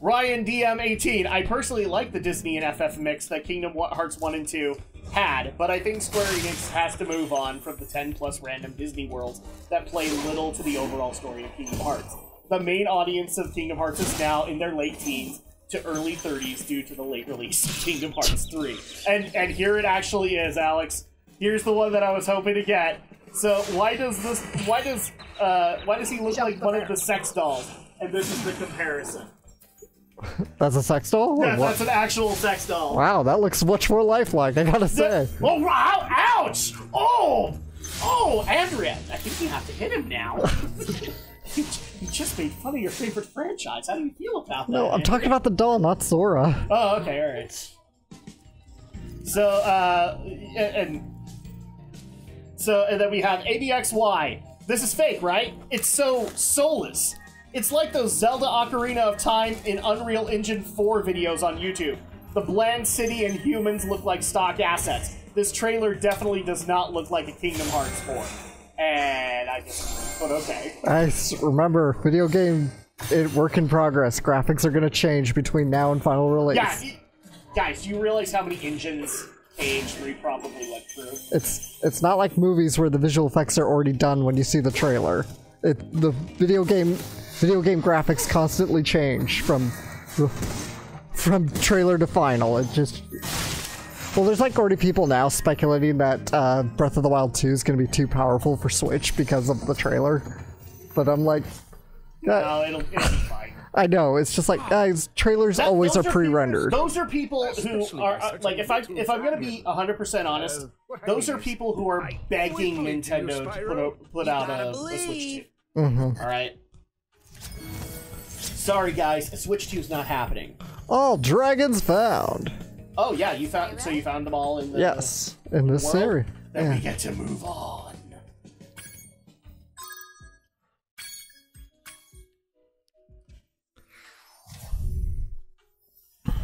Ryan DM18. I personally like the Disney and FF mix that Kingdom Hearts 1 and 2 had, but I think Square Enix has to move on from the 10+ random Disney worlds that play little to the overall story of Kingdom Hearts. The main audience of Kingdom Hearts is now in their late teens to early 30s due to the late release of Kingdom Hearts 3. And here it actually is, Alex. Here's the one that I was hoping to get. So why does he look like one of the sex dolls? And this is the comparison. That's a sex doll? Yeah, that's an actual sex doll. Wow, that looks much more lifelike, I gotta say. Oh, wow, ouch! Oh, Andrea, I think you have to hit him now. You just made fun of your favorite franchise. How do you feel about that? No, I'm talking about the doll, not Sora. Oh, okay, alright. So, and then we have ABXY. This is fake, right? It's so soulless. It's like those Zelda Ocarina of Time in Unreal Engine 4 videos on YouTube. The bland city and humans look like stock assets. This trailer definitely does not look like a Kingdom Hearts 4. And I just, but okay. Remember, video game work in progress. Graphics are gonna change between now and final release. Yeah, guys, do you realize how many engines KH3 probably went through? It's not like movies where the visual effects are already done when you see the trailer. The video game graphics constantly change from trailer to final. It just... Well, there's like already people now speculating that Breath of the Wild 2 is going to be too powerful for Switch because of the trailer. But I'm like... no, it'll be fine. I know, it's just like, guys, trailers always are pre-rendered. Those are people who are, like, if I'm going to be 100% honest, those are people who are begging Nintendo to put out a Switch 2. Alright? Sorry, guys, Switch 2 is not happening. All dragons found. Oh, yeah, you found them all in the Yes, in this world? series. Then we get to move on.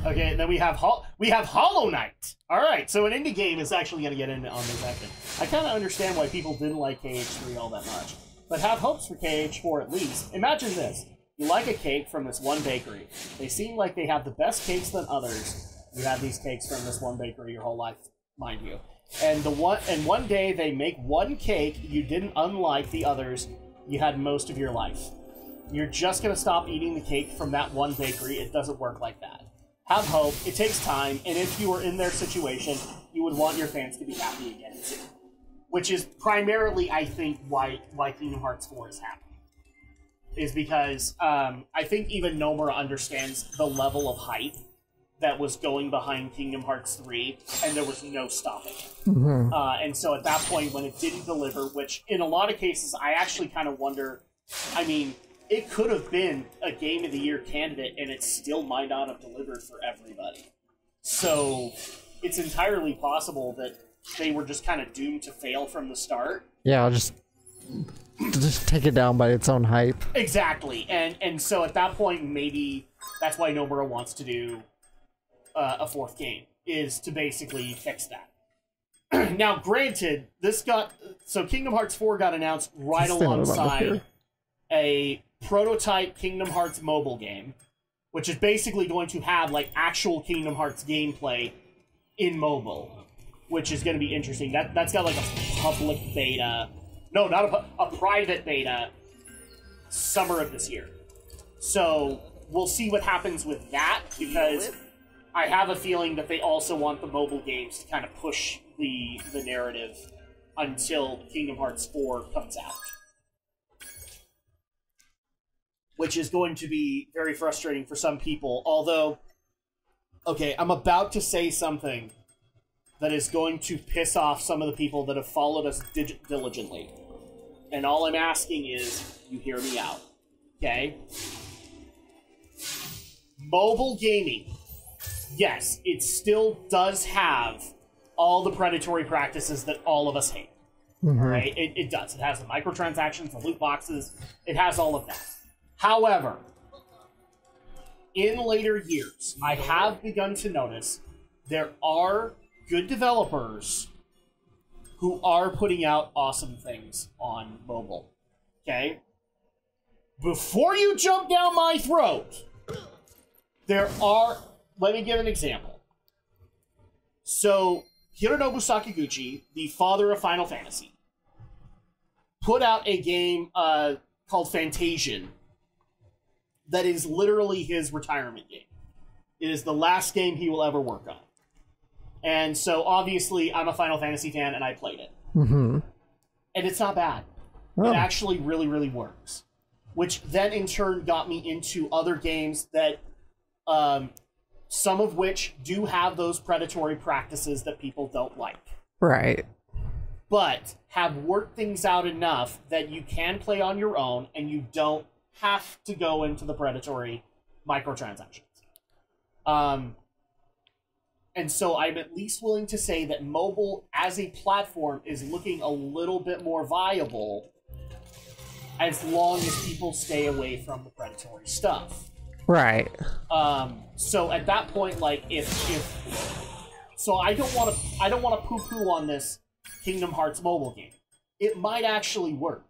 Okay, and then we have Hollow Knight. All right, so an indie game is actually going to get into on this section. I kind of understand why people didn't like KH3 all that much, but have hopes for KH4 at least. Imagine this: you like a cake from this one bakery. They seem like they have the best cakes than others. You have these cakes from this one bakery your whole life, mind you. And one day they make one cake you didn't unlike the others you had most of your life. You're just going to stop eating the cake from that one bakery. It doesn't work like that. Have hope, it takes time, and if you were in their situation, you would want your fans to be happy again too. Which is primarily, I think, why Kingdom Hearts 4 is happening. Is because I think even Nomura understands the level of hype that was going behind Kingdom Hearts 3, and there was no stopping it. And so at that point, when it didn't deliver, which in a lot of cases, I actually kind of wonder, I mean, it could have been a Game of the Year candidate, and it still might not have delivered for everybody. So it's entirely possible that they were just kind of doomed to fail from the start. Yeah, just take it down by its own hype. Exactly, and so at that point, maybe that's why Nomura wants to do a fourth game, is to basically fix that. Now, granted, Kingdom Hearts 4 got announced right alongside a prototype Kingdom Hearts mobile game, which is basically going to have like actual Kingdom Hearts gameplay in mobile, which is going to be interesting. That's got like a public beta, no, not a private beta, summer of this year. So we'll see what happens with that, because I have a feeling that they also want the mobile games to kind of push the narrative until Kingdom Hearts 4 comes out. Which is going to be very frustrating for some people, although, okay, I'm about to say something that is going to piss off some of the people that have followed us diligently. And all I'm asking is, you hear me out, okay? Mobile gaming, yes, it still does have all the predatory practices that all of us hate, right? It does. It has the microtransactions, the loot boxes, it has all of that. However, in later years, I have begun to notice there are good developers who are putting out awesome things on mobile. Okay? Before you jump down my throat, let me give an example. So, Hironobu Sakaguchi, the father of Final Fantasy, put out a game called Fantasian, that is literally his retirement game. It is the last game he will ever work on. And so, obviously, I'm a Final Fantasy fan, and I played it. Mm-hmm. And it's not bad. Oh. It actually really, really works. Which then, in turn, got me into other games that, some of which do have those predatory practices that people don't like. Right. But have worked things out enough that you can play on your own, and you don't have to go into the predatory microtransactions. And so I'm at least willing to say that mobile as a platform is looking a little bit more viable as long as people stay away from the predatory stuff. Right. So at that point, like, so I don't want to poo-poo on this Kingdom Hearts mobile game. It might actually work.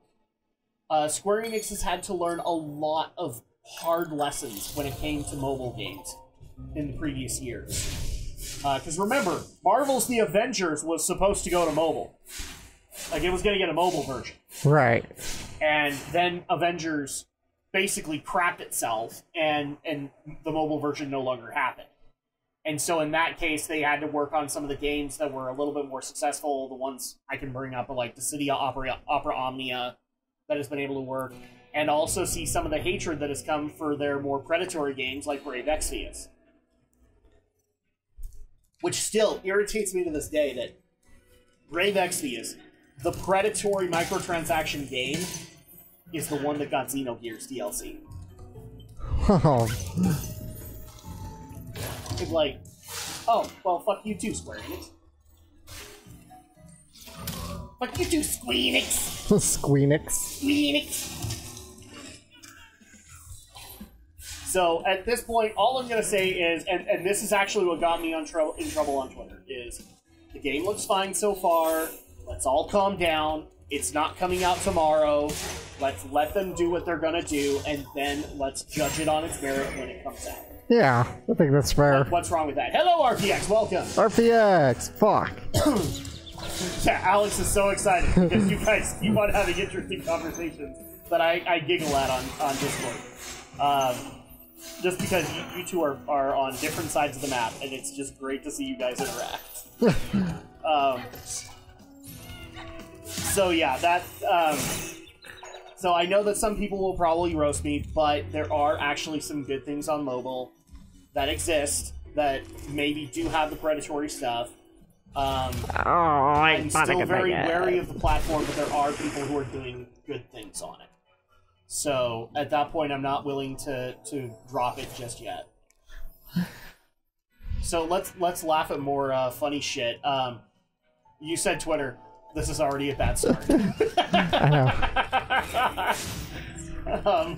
Square Enix has had to learn a lot of hard lessons when it came to mobile games in the previous years. Because remember, Marvel's The Avengers was supposed to go to mobile. Like, it was going to get a mobile version. Right. And then Avengers basically crapped itself, and the mobile version no longer happened. And so in that case, they had to work on some of the games that were a little bit more successful. The ones I can bring up are like the City Opera Omnia that has been able to work, and also see some of the hatred that has come for their more predatory games like Brave Exvius. Which still irritates me to this day that Brave Exvius, the predatory microtransaction game, is the one that got Xenogears DLC. Oh. It's like, oh, well, fuck you too, Square Enix. Fuck you too, Squeenix! Squeenix. Squeenix! So, at this point, all I'm going to say is, and this is actually what got me in trouble on Twitter, is the game looks fine so far, let's all calm down, it's not coming out tomorrow, let's let them do what they're going to do, and then let's judge it on its merit when it comes out. Yeah, I think that's fair. What's wrong with that? Hello, RPX, welcome! RPX, fuck. Yeah, Alex is so excited because you guys keep on having interesting conversations that I giggle at on Discord. Just because you two are on different sides of the map, and it's just great to see you guys interact. So yeah, that. So I know that some people will probably roast me, but there are actually some good things on mobile that exist that maybe do have the predatory stuff. I'm still very wary of the platform, but there are people who are doing good things on it. So at that point, I'm not willing to drop it just yet. So let's laugh at more funny shit. You said Twitter. This is already a bad start. I know.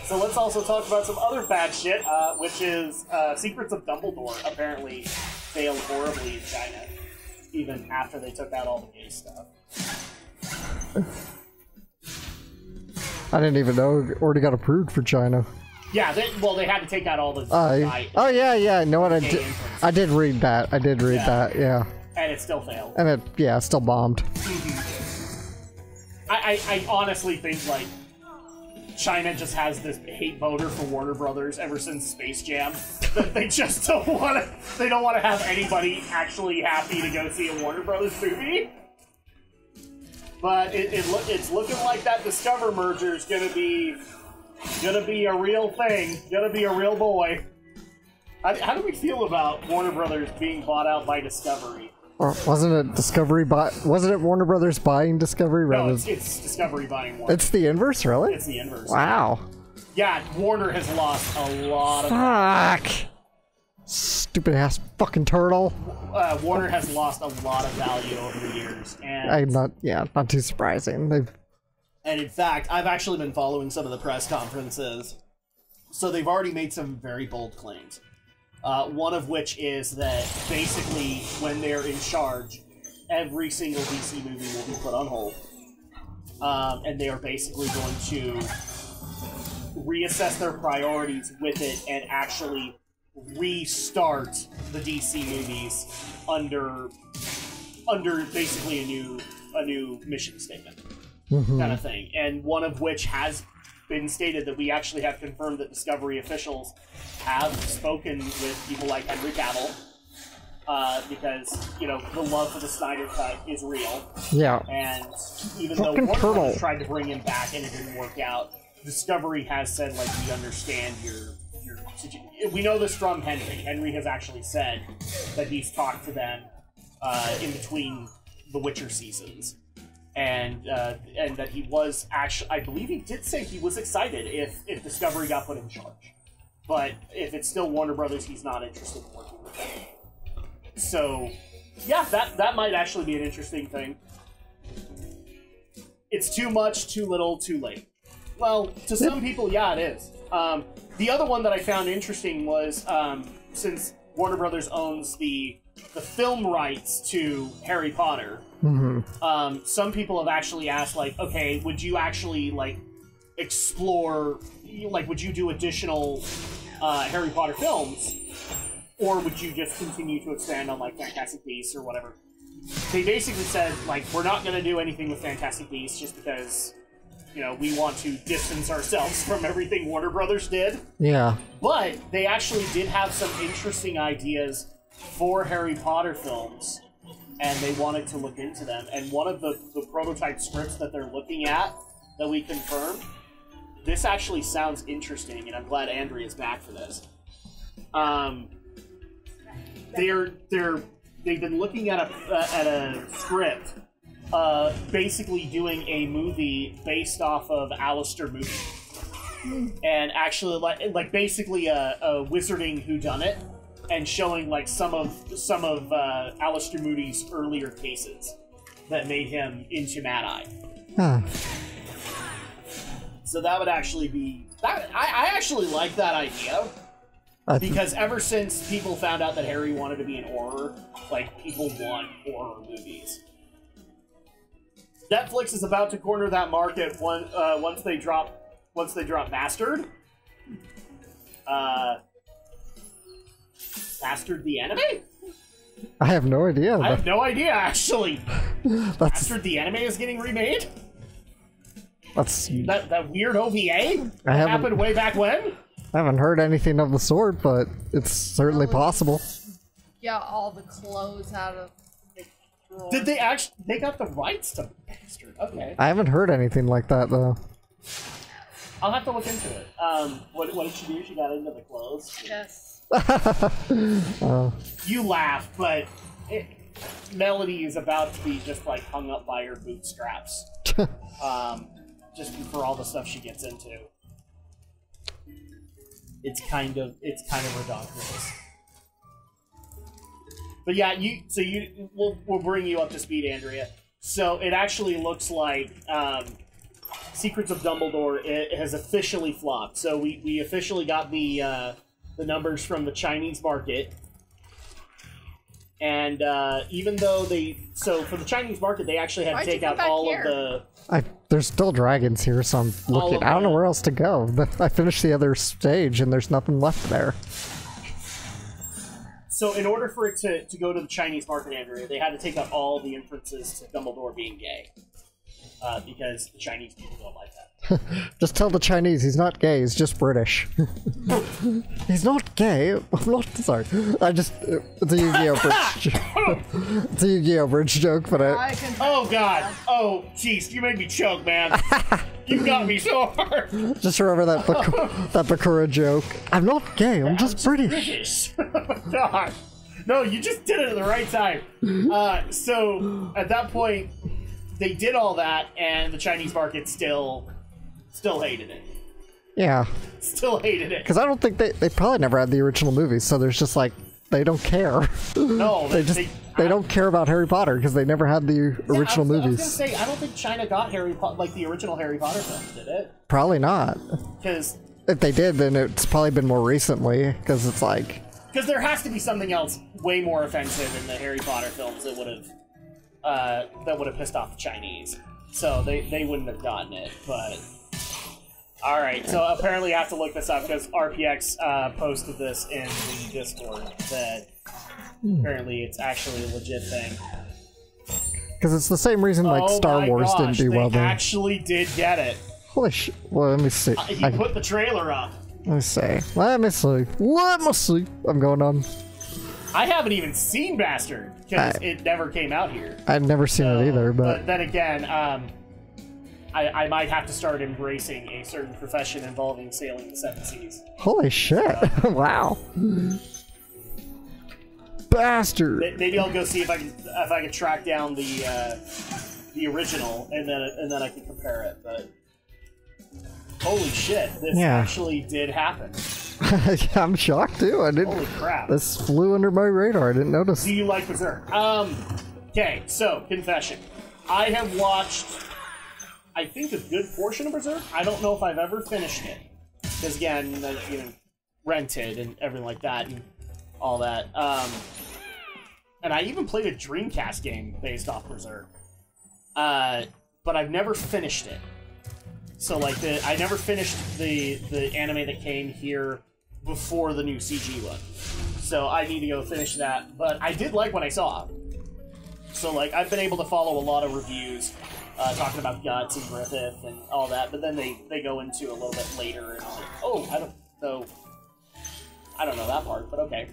So let's also talk about some other bad shit, which is Secrets of Dumbledore apparently failed horribly in China, even after they took out all the gay stuff. I didn't even know it already got approved for China. Yeah, they had to take out all the oh yeah, you know what, I did read that. I did read that, yeah. And it still failed. And it still bombed. I honestly think, like, China just has this hate voter for Warner Brothers ever since Space Jam. That they just don't want to have anybody actually happy to go see a Warner Brothers movie. But it's looking like that Discover merger is gonna be a real thing, gonna be a real boy. How do we feel about Warner Brothers being bought out by Discovery? Or wasn't it Warner Brothers buying Discovery? No, it's Discovery buying Warner. It's the inverse, really? It's the inverse. Wow. Yeah, Warner has lost a lot of... Fuck! Stupid ass fucking turtle. Warner has lost a lot of value over the years, and... not too surprising. And in fact, I've actually been following some of the press conferences, so they've already made some very bold claims. One of which is that basically, when they're in charge, every single DC movie will be put on hold. And they are basically going to reassess their priorities with it and actually restart the DC movies under basically a new mission statement kind of thing. And one of which has been stated that we actually have confirmed that Discovery officials have spoken with people like Henry Cavill, because, you know, the love for the Snyder Cut is real. Yeah. And even though Warner Brothers tried to bring him back and it didn't work out, Discovery has said, like, we understand your situation. We know this from Henry. Henry has actually said that he's talked to them in between the Witcher seasons. And that he was actually, I believe he did say he was excited if Discovery got put in charge. But if it's still Warner Brothers, he's not interested in working with them. So, yeah, that might actually be an interesting thing. It's too much, too little, too late. Well, to some people, yeah, it is. The other one that I found interesting was, since Warner Brothers owns the film rights to Harry Potter, some people have actually asked, like, okay, would you actually, like, explore, like, would you do additional Harry Potter films, or would you just continue to expand on, like, Fantastic Beasts or whatever? They basically said, like, we're not going to do anything with Fantastic Beasts just because, you know, we want to distance ourselves from everything Warner Brothers did. Yeah. But they actually did have some interesting ideas for Harry Potter films, and they wanted to look into them. And one of the prototype scripts that they're looking at, that we confirmed, this actually sounds interesting, and I'm glad Andrea's back for this. They've been looking at a script, basically doing a movie based off of Alistair Moody, and actually like basically a wizarding whodunit, and showing like some of Alistair Moody's earlier cases that made him into Mad-Eye. Huh. So that would actually be that. I actually like that idea. Because ever since people found out that Harry wanted to be in horror, like, people want horror movies. Netflix is about to corner that market once they drop Bastard. Bastard the anime? I have no idea. I have no idea, actually. Bastard the anime is getting remade? That's that weird OVA that happened way back when? I haven't heard anything of the sort, but it's certainly possible. Yeah, all the clothes out of the drawer. Did they actually? They got the rights to Bastard. Okay. I haven't heard anything like that though. I'll have to look into it. What did she do? She got into the clothes. Yes. You laugh, but Melody is about to be just like hung up by her bootstraps. Just for all the stuff she gets into. It's kind of ridiculous. But yeah, we'll bring you up to speed, Andrea. So it actually looks like Secrets of Dumbledore has officially flopped. So we officially got the numbers from the Chinese market, and even though for the Chinese market they actually had to take out all of the. There's still dragons here, so I'm looking. I don't know where else to go. I finished the other stage, and there's nothing left there. So in order for it to go to the Chinese market, Andrea, they had to take out all the inferences to Dumbledore being gay. Because the Chinese people don't like that. Just tell the Chinese he's not gay, he's just British. He's not gay. I'm not sorry. It's a Yu-Gi-Oh! Bridge. It's a Yu-Gi-Oh! Bridge joke, but Oh god. Oh jeez, you made me choke, man. You got me so hard. Just remember that that Bakura joke. I'm not gay, I'm just British. God. No, you just did it at the right time. So at that point, they did all that, and the Chinese market still hated it. Yeah. Still hated it. Because I don't think they probably never had the original movies, so there's just like, they don't care. No, they don't care about Harry Potter because they never had the original movies. I was gonna say, I don't think China got the original Harry Potter films, did it? Probably not. Because if they did, then it's probably been more recently, because it's like... Because there has to be something else way more offensive in the Harry Potter films that would have pissed off the Chinese. So they wouldn't have gotten it, but... Alright, so apparently I have to look this up because RPX posted this in the Discord that apparently it's actually a legit thing. Because it's the same reason like Star Wars didn't do well they then. Actually did get it. Holy shit. Well, let me see. He put the trailer up. Let me see. Let me see. Let me see. I'm going on. I haven't even seen Bastard because it never came out here. I'd never seen it either, but then again, I might have to start embracing a certain profession involving sailing the seven seas. Holy shit! Wow. Bastard. Maybe I'll go see if I can track down the original and then I can compare it. But holy shit, this actually did happen. I'm shocked too. I didn't. Holy crap! This flew under my radar. I didn't notice. Do you like Berserk? Okay, so confession. I have watched, I think, a good portion of Berserk. I don't know if I've ever finished it because again, you know, rented and everything like that and all that. And I even played a Dreamcast game based off Berserk, but I've never finished it. So like I never finished the anime that came here before the new CG one. So I need to go finish that. But I did like what I saw. So like I've been able to follow a lot of reviews talking about Guts and Griffith and all that. But then they go into a little bit later and I'm like, oh, I don't know that part, but okay.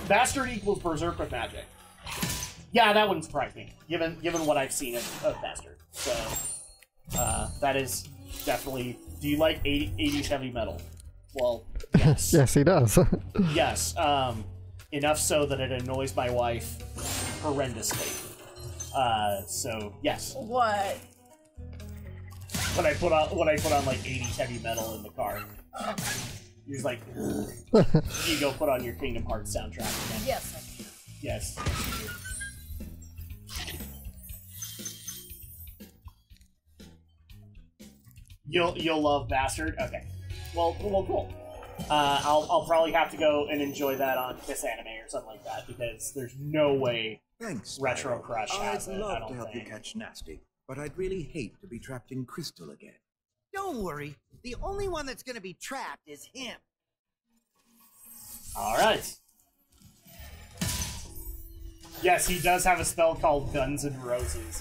Bastard equals Berserk with magic. Yeah, that wouldn't surprise me, given what I've seen of Bastard. So. That is definitely... Do you like 80s heavy metal? Well, yes. Yes, he does. Yes, enough so that it annoys my wife horrendously. So, yes. What? When I put on like 80s heavy metal in the car. He's like, you go put on your Kingdom Hearts soundtrack again. Yes, I can. Yes. You'll love Bastard. Okay. Well, cool. I'll probably have to go and enjoy that on Kiss Anime or something like that because there's no way Thanks, Retro Crush has it. I'd I love don't to help think. you catch Nasty, but I'd really hate to be trapped in Crystal again. Don't worry. The only one that's gonna be trapped is him. All right. Yes, he does have a spell called Guns N' Roses.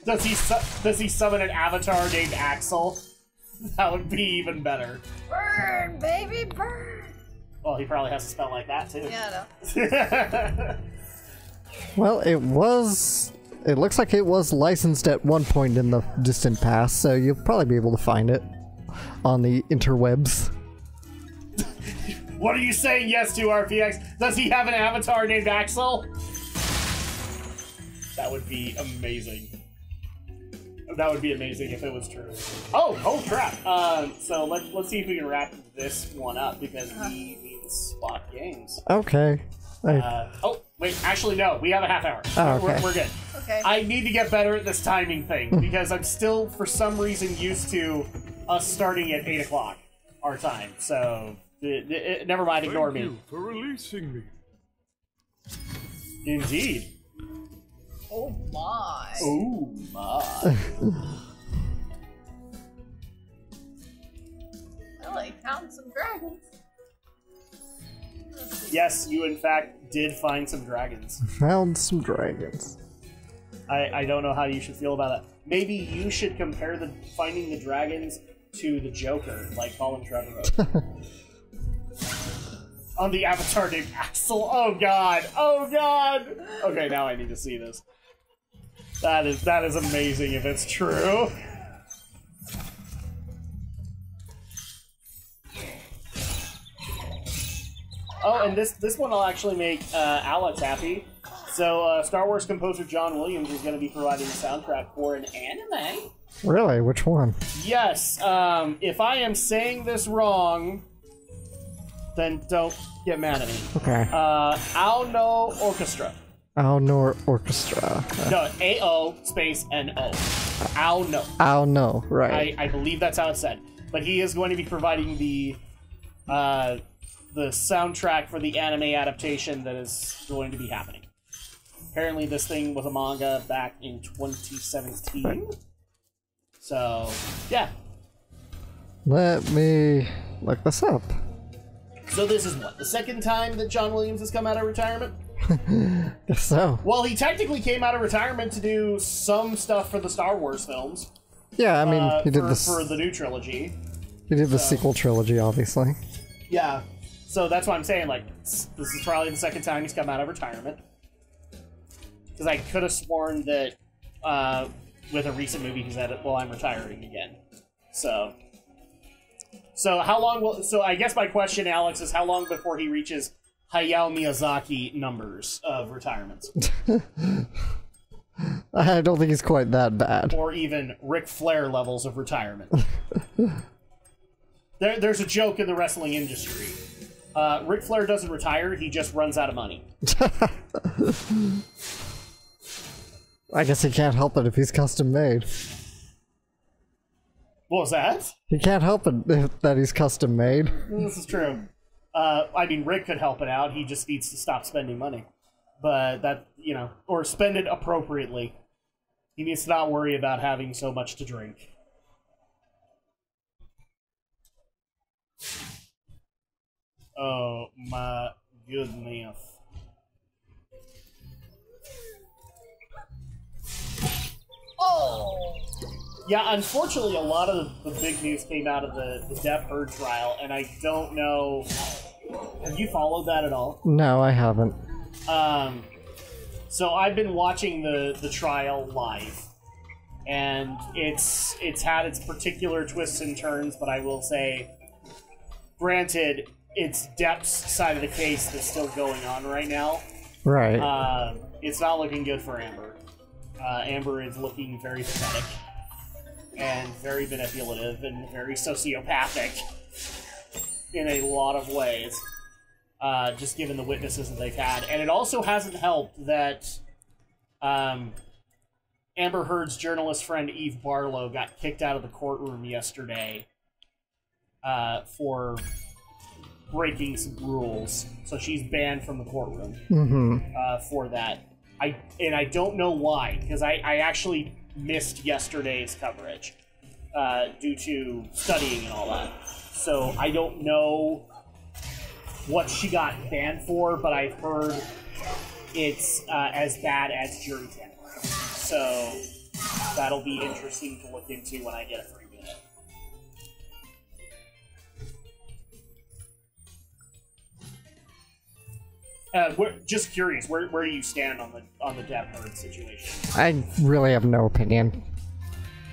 Does he summon an avatar named Axel? That would be even better. Burn, baby, burn! Well, he probably has a spell like that too. Yeah, I know. Well, it looks like it was licensed at one point in the distant past, so you'll probably be able to find it on the interwebs. What are you saying yes to, RPX? Does he have an avatar named Axel? That would be amazing. That would be amazing if it was true. Oh crap! So let's see if we can wrap this one up because we need to swap games. Okay. Oh wait, actually no, we have a half hour. Oh, okay. We're good. Okay. I need to get better at this timing thing because I'm still, for some reason, used to us starting at 8 o'clock our time. So never mind, ignore me. Thank you for releasing me. Indeed. Oh my. Oh my. I like counting some dragons. Yes, you in fact did find some dragons. Found some dragons. I don't know how you should feel about that. Maybe you should compare finding the dragons to the Joker, like Colin Trevorrow. On the avatar named Axel. Oh god! Oh god! Okay, now I need to see this. That is amazing if it's true. Oh, and this one will actually make Alex happy. So, Star Wars composer John Williams is going to be providing a soundtrack for an anime. Really? Which one? Yes. If I am saying this wrong, then don't get mad at me. Okay. Ao no Orchestra. Ao no Orchestra. No, A-O space N-O. Ao no. Ao no, right. I believe that's how it's said. But he is going to be providing the soundtrack for the anime adaptation that is going to be happening. Apparently this thing was a manga back in 2017. Right. So, yeah. Let me look this up. So this is what? The second time that John Williams has come out of retirement? Guess so. Well, he technically came out of retirement to do some stuff for the Star Wars films. Yeah, I mean, he did for the new trilogy. He did the sequel trilogy, obviously. Yeah, so that's why I'm saying, like, this is probably the second time he's come out of retirement. Because I could have sworn that with a recent movie he said, well, I'm retiring again. So how long will... So I guess my question, Alex, is how long before he reaches Hayao Miyazaki numbers of retirements? I don't think he's quite that bad. Or even Ric Flair levels of retirement. There's a joke in the wrestling industry. Ric Flair doesn't retire, he just runs out of money. I guess he can't help it if he's custom made. What was that? He can't help it that he's custom made. This is true. I mean, Rick could help it out. He just needs to stop spending money. But that, you know, or spend it appropriately. He needs to not worry about having so much to drink. Oh my goodness. Oh! Yeah, unfortunately, a lot of the big news came out of the Deaf Herd trial, and I don't know... Have you followed that at all? No, I haven't. So I've been watching the trial live, and it's had its particular twists and turns, but I will say, granted, it's Depp's side of the case that's still going on right now. Right. It's not looking good for Amber. Amber is looking very pathetic, and very manipulative, and very sociopathic in a lot of ways. Just given the witnesses that they've had. And it also hasn't helped that Amber Heard's journalist friend Eve Barlow got kicked out of the courtroom yesterday for breaking some rules. So she's banned from the courtroom for that. I don't know why, because I actually missed yesterday's coverage due to studying and all that. So I don't know what she got banned for, but I've heard it's as bad as jury tampering. So that'll be interesting to look into when I get a free minute. Just curious, where do you stand on the Depp Herd situation? I really have no opinion.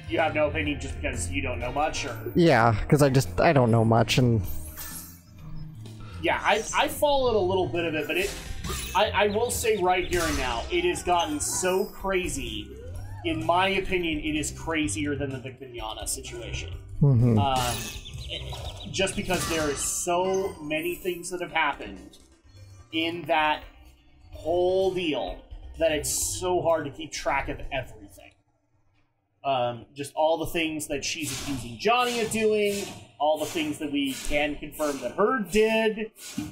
You have no opinion just because you don't know much, or? Yeah, because I don't know much, and yeah, I followed a little bit of it, but I will say right here and now, it has gotten so crazy. In my opinion, it is crazier than the Vic Mignogna situation. Just because there is so many things that have happened in that whole deal that it's so hard to keep track of everything. Just all the things that she's accusing Johnny of doing, all the things that we can confirm that Heard did.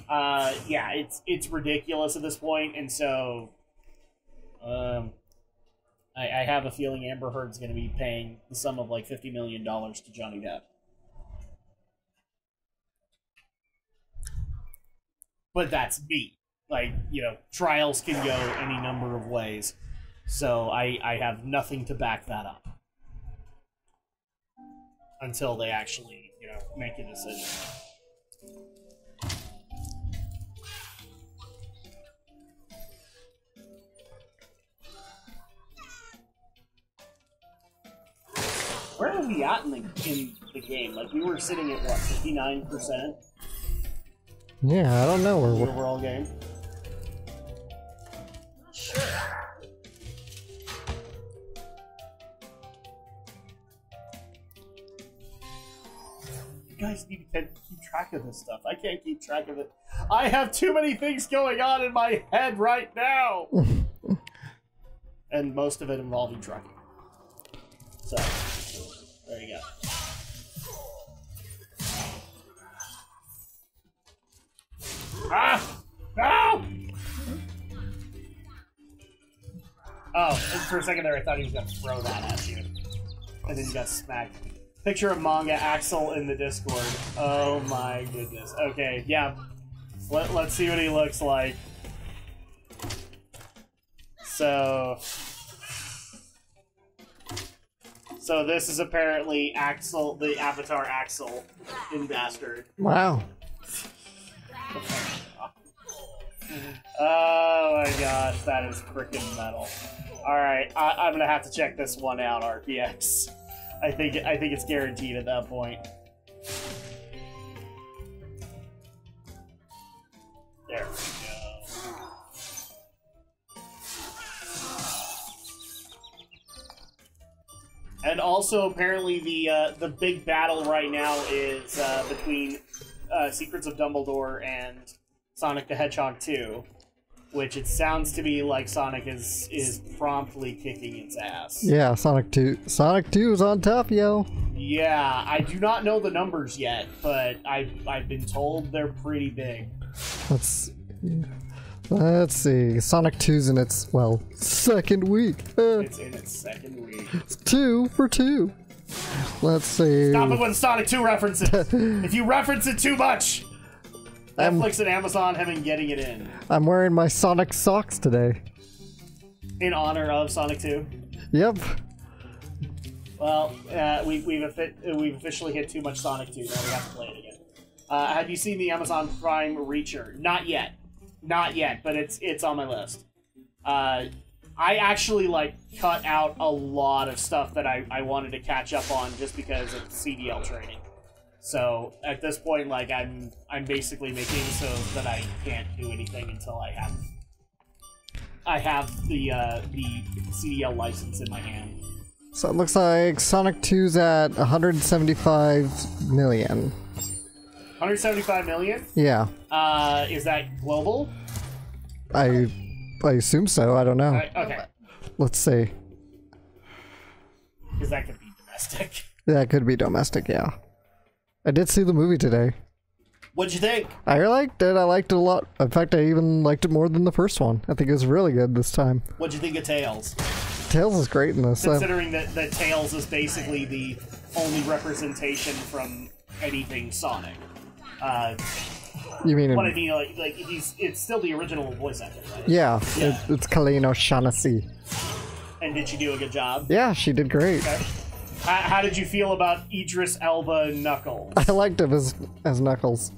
Yeah, it's ridiculous at this point, and so I have a feeling Amber Heard's going to be paying the sum of like $50 million to Johnny Depp. But that's me. Like, you know, trials can go any number of ways, so I have nothing to back that up. Until they actually, you know, make a decision. Where are we at in the game? Like, we were sitting at, what, 59%? yeah, I don't know where The we're... overall game? Sure. You guys need to keep track of this stuff. I can't keep track of it. I have too many things going on in my head right now! And most of it involving trucking. So, there you go. Ah! No! Oh, for a second there I thought he was going to throw that at you. And then you got smacked. Picture of manga Axel in the Discord. Oh my goodness. Okay, yeah. Let's see what he looks like. So this is apparently Axel, the Avatar Axel in Bastard. Wow. Oh my gosh, that is freaking metal. Alright, I'm gonna have to check this one out, RPX. I think it's guaranteed at that point. There we go. And also, apparently, the big battle right now is between Secrets of Dumbledore and Sonic the Hedgehog 2, which it sounds to me like Sonic is promptly kicking its ass. Yeah, Sonic 2. Sonic 2 is on top, yo. Yeah, I do not know the numbers yet, but I've been told they're pretty big. Let's see. Sonic 2's in its, well, second week. It's in its second week. It's 2 for 2. Let's see. Stop it with Sonic 2 references. If you reference it too much, Netflix and Amazon have been getting it in. I'm wearing my Sonic socks today. In honor of Sonic 2? Yep. Well, we've officially hit too much Sonic 2. Now we have to play it again. Have you seen the Amazon Prime Reacher? Not yet. Not yet, but it's on my list. I actually, like, cut out a lot of stuff that I wanted to catch up on just because of CDL training. So, at this point, like, I'm basically making so that I can't do anything until I have the CDL license in my hand. So it looks like Sonic 2's at 175 million. 175 million? Yeah. Is that global? I assume so. I don't know. Okay. Let's see. Because that could be domestic. Yeah, it could be domestic, yeah. I did see the movie today. What'd you think? I liked it. I liked it a lot. In fact, I even liked it more than the first one. I think it was really good this time. What'd you think of Tails? Tails is great in this. Considering that Tails is basically the only representation from anything Sonic. You mean? What I mean, like it's still the original voice actor, right? Yeah. It's Kaleno Shaughnessy. And did she do a good job? Yeah, she did great. Okay. How did you feel about Idris Elba and Knuckles? I liked him as Knuckles.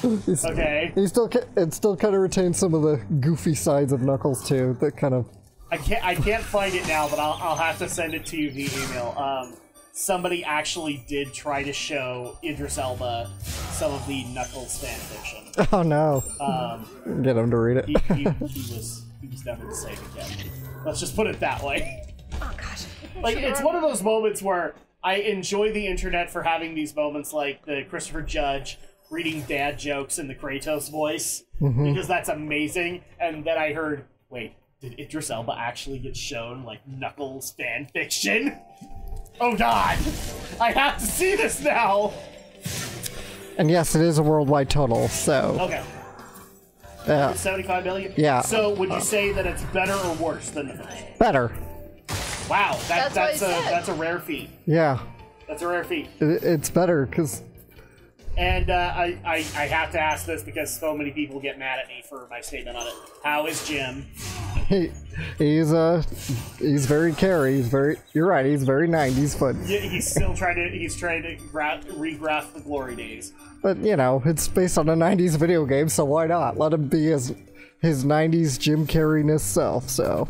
Okay. It still kind of retains some of the goofy sides of Knuckles too. That kind of. I can't find it now, but I'll have to send it to you via email. Somebody actually did try to show Idris Elba some of the Knuckles fanfiction. Oh no! Get him to read it. He was never the same again. Let's just put it that way. Oh gosh. Like, it's one of those moments where I enjoy the internet for having these moments like the Christopher Judge reading dad jokes in the Kratos voice, because that's amazing. And then I heard, wait, did Idris Elba actually get shown, like, Knuckles fanfiction? Oh god! I have to see this now! And yes, it is a worldwide total, so... Okay. 75 million? Yeah. So, would you say that it's better or worse than the first? Better. Wow, that's what a rare feat. Yeah. That's a rare feat. It's better, because... And I have to ask this because so many people get mad at me for my statement on it. How is Jim? He's very Carey. You're right. He's very 90s, but Yeah, he's trying to re-grasp the glory days. But you know, it's based on a 90s video game, so why not? Let him be his 90s Jim Carrey-ness self. So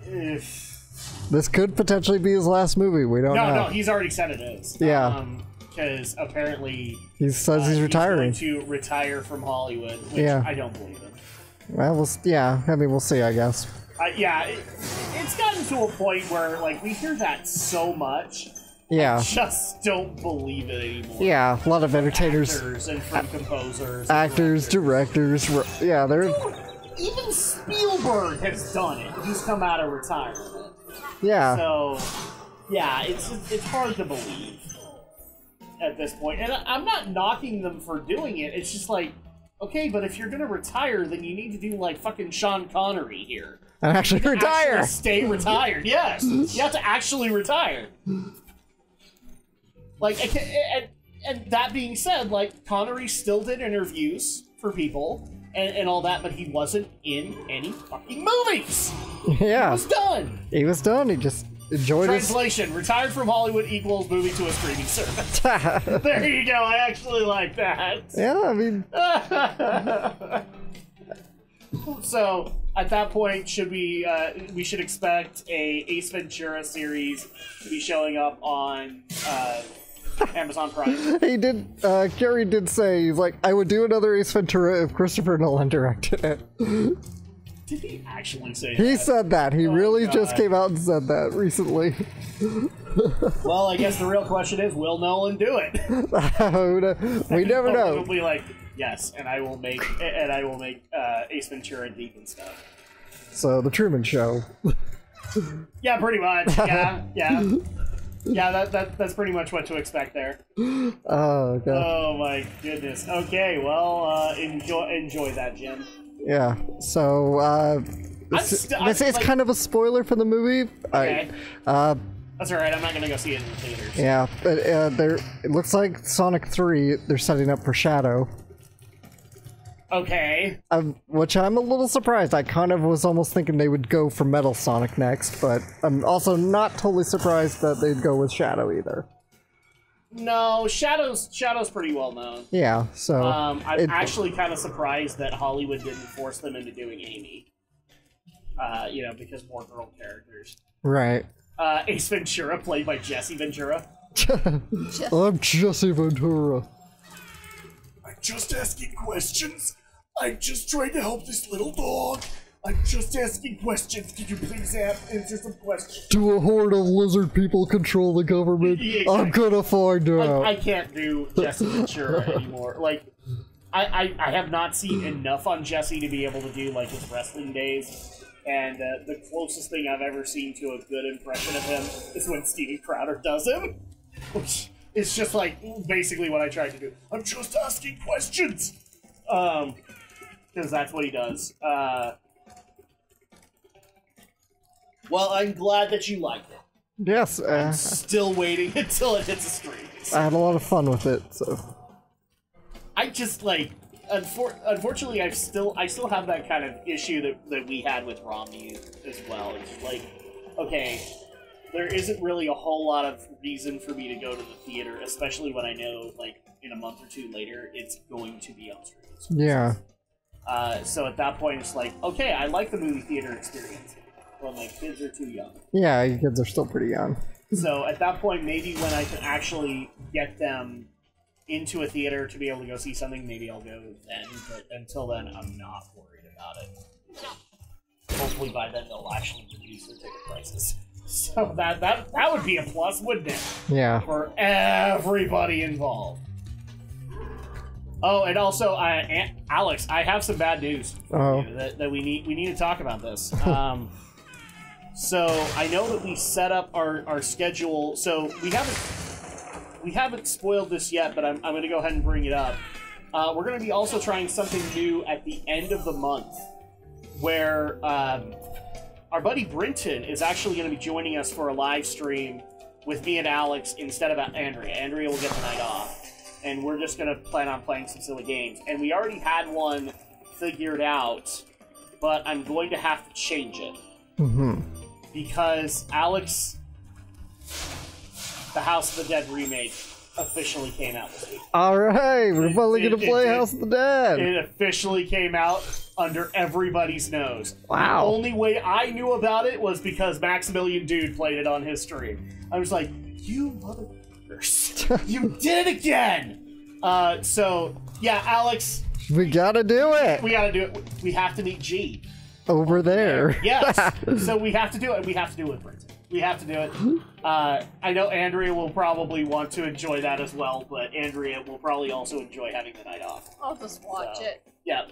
this could potentially be his last movie. We don't know. No, he's already said it is. Yeah. Because apparently he says he's retiring. He's going to retire from Hollywood, which Yeah. I don't believe him. Well, we'll see, I guess. Yeah, it's gotten to a point where, like, we hear that so much. Yeah. I just don't believe it anymore. Yeah, a lot of entertainers, Actors and from composers. actors, directors. Yeah, they're. Dude, even Spielberg has done it. He's come out of retirement. Yeah. So, yeah, it's hard to believe at this point. And I'm not knocking them for doing it. It's just like, okay, but if you're gonna retire, then you need to do like fucking Sean Connery here. And actually retire. Actually stay retired. Yes, you have to actually retire. Like, and that being said, like, Connery still did interviews for people, and all that, but he wasn't in any fucking movies. Yeah. He was done. He was done. He just enjoyed Translation: retired from Hollywood equals moving to a streaming service. There you go. I actually like that. Yeah, I mean. So at that point, should we should expect a Ace Ventura series to be showing up on Amazon Prime? He did. Gary did say, he's like, I would do another Ace Ventura if Christopher Nolan directed it. Did he actually say He that? said that. He really God. just came out and said that recently. Well, I guess the real question is, will Nolan do it? We never know. He'll be like, yes, and I will make Ace Ventura deep and stuff. So the Truman Show. Yeah, pretty much. Yeah. That's pretty much what to expect there. Oh god. Oh my goodness. Okay, well, enjoy that, Jim. Yeah. So this is kind of a spoiler for the movie. Okay. That's alright, I'm not gonna go see it in the theaters. Yeah, but it looks like Sonic 3, they're setting up for Shadow. Okay. Which I'm a little surprised. I kind of was almost thinking they would go for Metal Sonic next, but I'm also not totally surprised that they'd go with Shadow either. No, Shadow's pretty well known. Yeah, so... I'm actually kind of surprised that Hollywood didn't force them into doing Amy. Because more girl characters. Right. Ace Ventura, played by Jesse Ventura. I'm Jesse Ventura. I'm just asking questions. I'm just trying to help this little dog. I'm just asking questions. Could you please answer some questions? Do a horde of lizard people control the government? Yeah, I'm gonna find out. I can't do Jesse Ventura anymore. Like, I have not seen enough on Jesse to be able to do, like, his wrestling days. And the closest thing I've ever seen to a good impression of him is when Stevie Crowder does him. Which is just, like, basically what I tried to do. I'm just asking questions! Because that's what he does. Well, I'm glad that you liked it. Yes. I'm still waiting until it hits the streams. I had a lot of fun with it, so... I just, like... Unfortunately, I still have that kind of issue that we had with Romney as well. It's like, okay, there isn't really a whole lot of reason for me to go to the theater, especially when I know, like, in a month or two later, it's going to be on streams. Yeah. So at that point, it's like, okay, I like the movie theater experience, but my kids are too young. Yeah, your kids are still pretty young. So at that point, maybe when I can actually get them into a theater to be able to go see something, maybe I'll go then, but until then, I'm not worried about it. Hopefully by then they'll actually reduce their ticket prices. So that would be a plus, wouldn't it? Yeah. For everybody involved. Oh, and also, Alex, I have some bad news for you that we need to talk about this. So I know that we set up our schedule. So we haven't spoiled this yet, but I'm going to go ahead and bring it up. We're going to be also trying something new at the end of the month, where our buddy Brinton is actually going to be joining us for a live stream with me and Alex instead of Andrea. Andrea will get the night off, and we're just going to plan on playing some silly games. And we already had one figured out, but I'm going to have to change it. Mm-hmm. Because Alex... The House of the Dead remake officially came out this week. Alright, we're finally gonna play House of the Dead! It officially came out under everybody's nose. Wow. The only way I knew about it was because Maximilian Dude played it on his stream. I was like, you motherfuckers. You did it again! So, yeah, Alex... We gotta do it! We gotta do it. We have to meet G. Over there. Yes! So we have to do it. We have to do it with Brinton. We have to do it. I know Andrea will probably want to enjoy that as well, but Andrea will probably also enjoy having the night off. I'll just watch it. Yeah.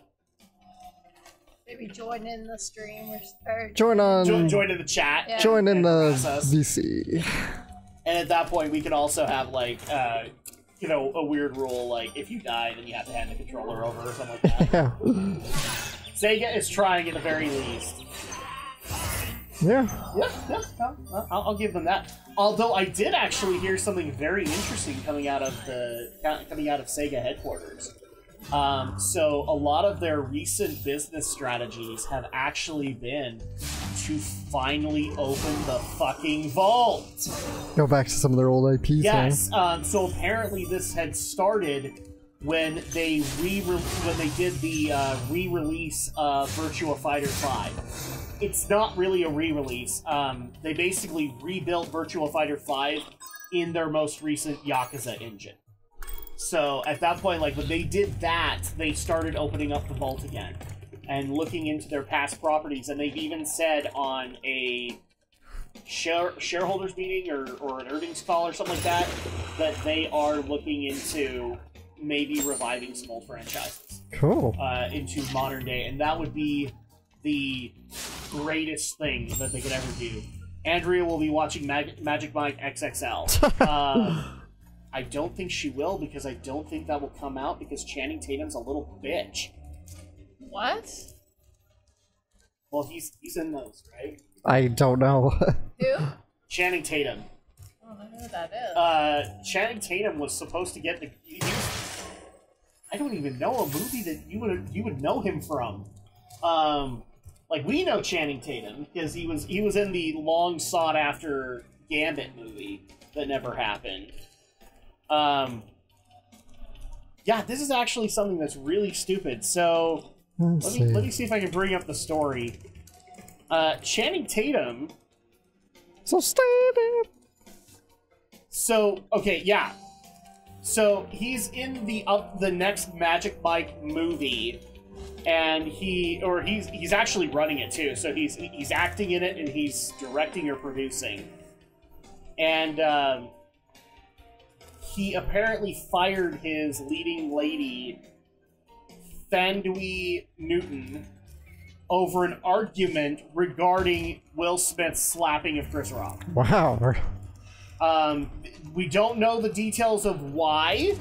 Maybe join in the stream or join in the chat. Yeah. Join in the VC. And at that point, we can also have like, a weird rule like if you die, then you have to hand the controller over or something like that. Yeah. Sega is trying at the very least. Yeah. Yeah, I'll give them that. Although I did actually hear something very interesting coming out of Sega headquarters. So a lot of their recent business strategies have actually been to finally open the fucking vault. Go back to some of their old IPs. Yes. So apparently this had started when they did the re-release of Virtua Fighter 5. It's not really a re-release. They basically rebuilt Virtua Fighter 5 in their most recent Yakuza engine. So at that point, like when they did that, they started opening up the vault again and looking into their past properties. And they've even said on a shareholders meeting or an earnings call or something like that, that they are looking into maybe reviving some old franchises. Cool. Into modern day. And that would be the greatest thing that they could ever do. Andrea will be watching Magic Mike XXL. I don't think she will, because I don't think that will come out, because Channing Tatum's a little bitch. What? Well, he's in those, right? I don't know. Who? Channing Tatum. I don't know who that is. Channing Tatum was supposed to get the... I don't even know a movie that you would know him from. Like, we know Channing Tatum, because he was in the long sought-after Gambit movie that never happened. Yeah, this is actually something that's really stupid. So let me see if I can bring up the story. Channing Tatum. So stupid. So okay, yeah. So he's in the next Magic Mike movie, and he's actually running it too. So he's acting in it, and he's directing or producing, and he apparently fired his leading lady, Thandwi Newton, over an argument regarding Will Smith's slapping of Chris Rock. Wow. We don't know the details of why.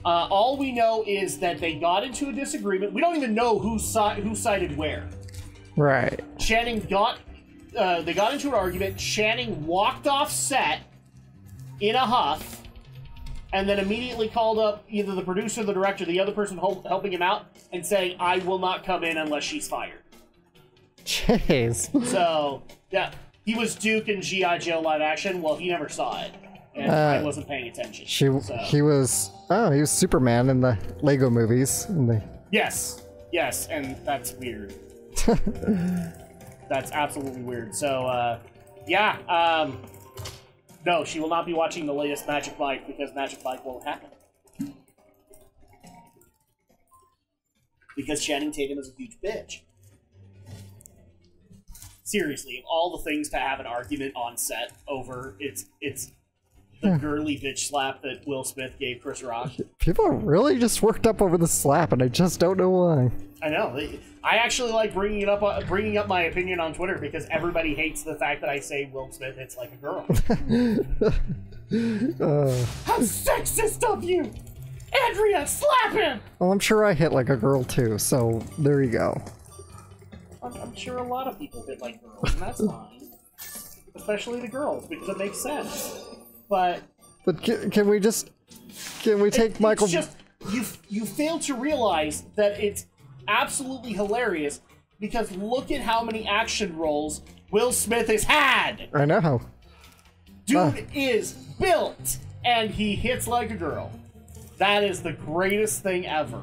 All we know is that they got into a disagreement. We don't even know who sided where. Right. Channing they got into an argument. Channing walked off set in a huff, and then immediately called up either the producer, the director, the other person helping him out, and saying, "I will not come in unless she's fired." Jeez. So, yeah, he was Duke in G.I. Joe live action. Well, he never saw it, and I wasn't paying attention. He was Superman in the Lego movies. Yes, and that's weird. That's absolutely weird. So, yeah, no, she will not be watching the latest Magic Mike, because Magic Mike won't happen. Because Channing Tatum is a huge bitch. Seriously, of all the things to have an argument on set over, it's the girly bitch slap that Will Smith gave Chris Rock. People are really just worked up over the slap, and I just don't know why. I know. I actually like bringing up my opinion on Twitter, because everybody hates the fact that I say Will Smith hits like a girl. How sexist of you! Andrea, slap him! Well, I'm sure I hit like a girl too, so there you go. I'm sure a lot of people hit like girls, and that's fine. Especially the girls, because it makes sense. But can we take Michael? It's just you fail to realize that it's absolutely hilarious, because look at how many action roles Will Smith has had. I know. Dude is built, and he hits like a girl. That is the greatest thing ever.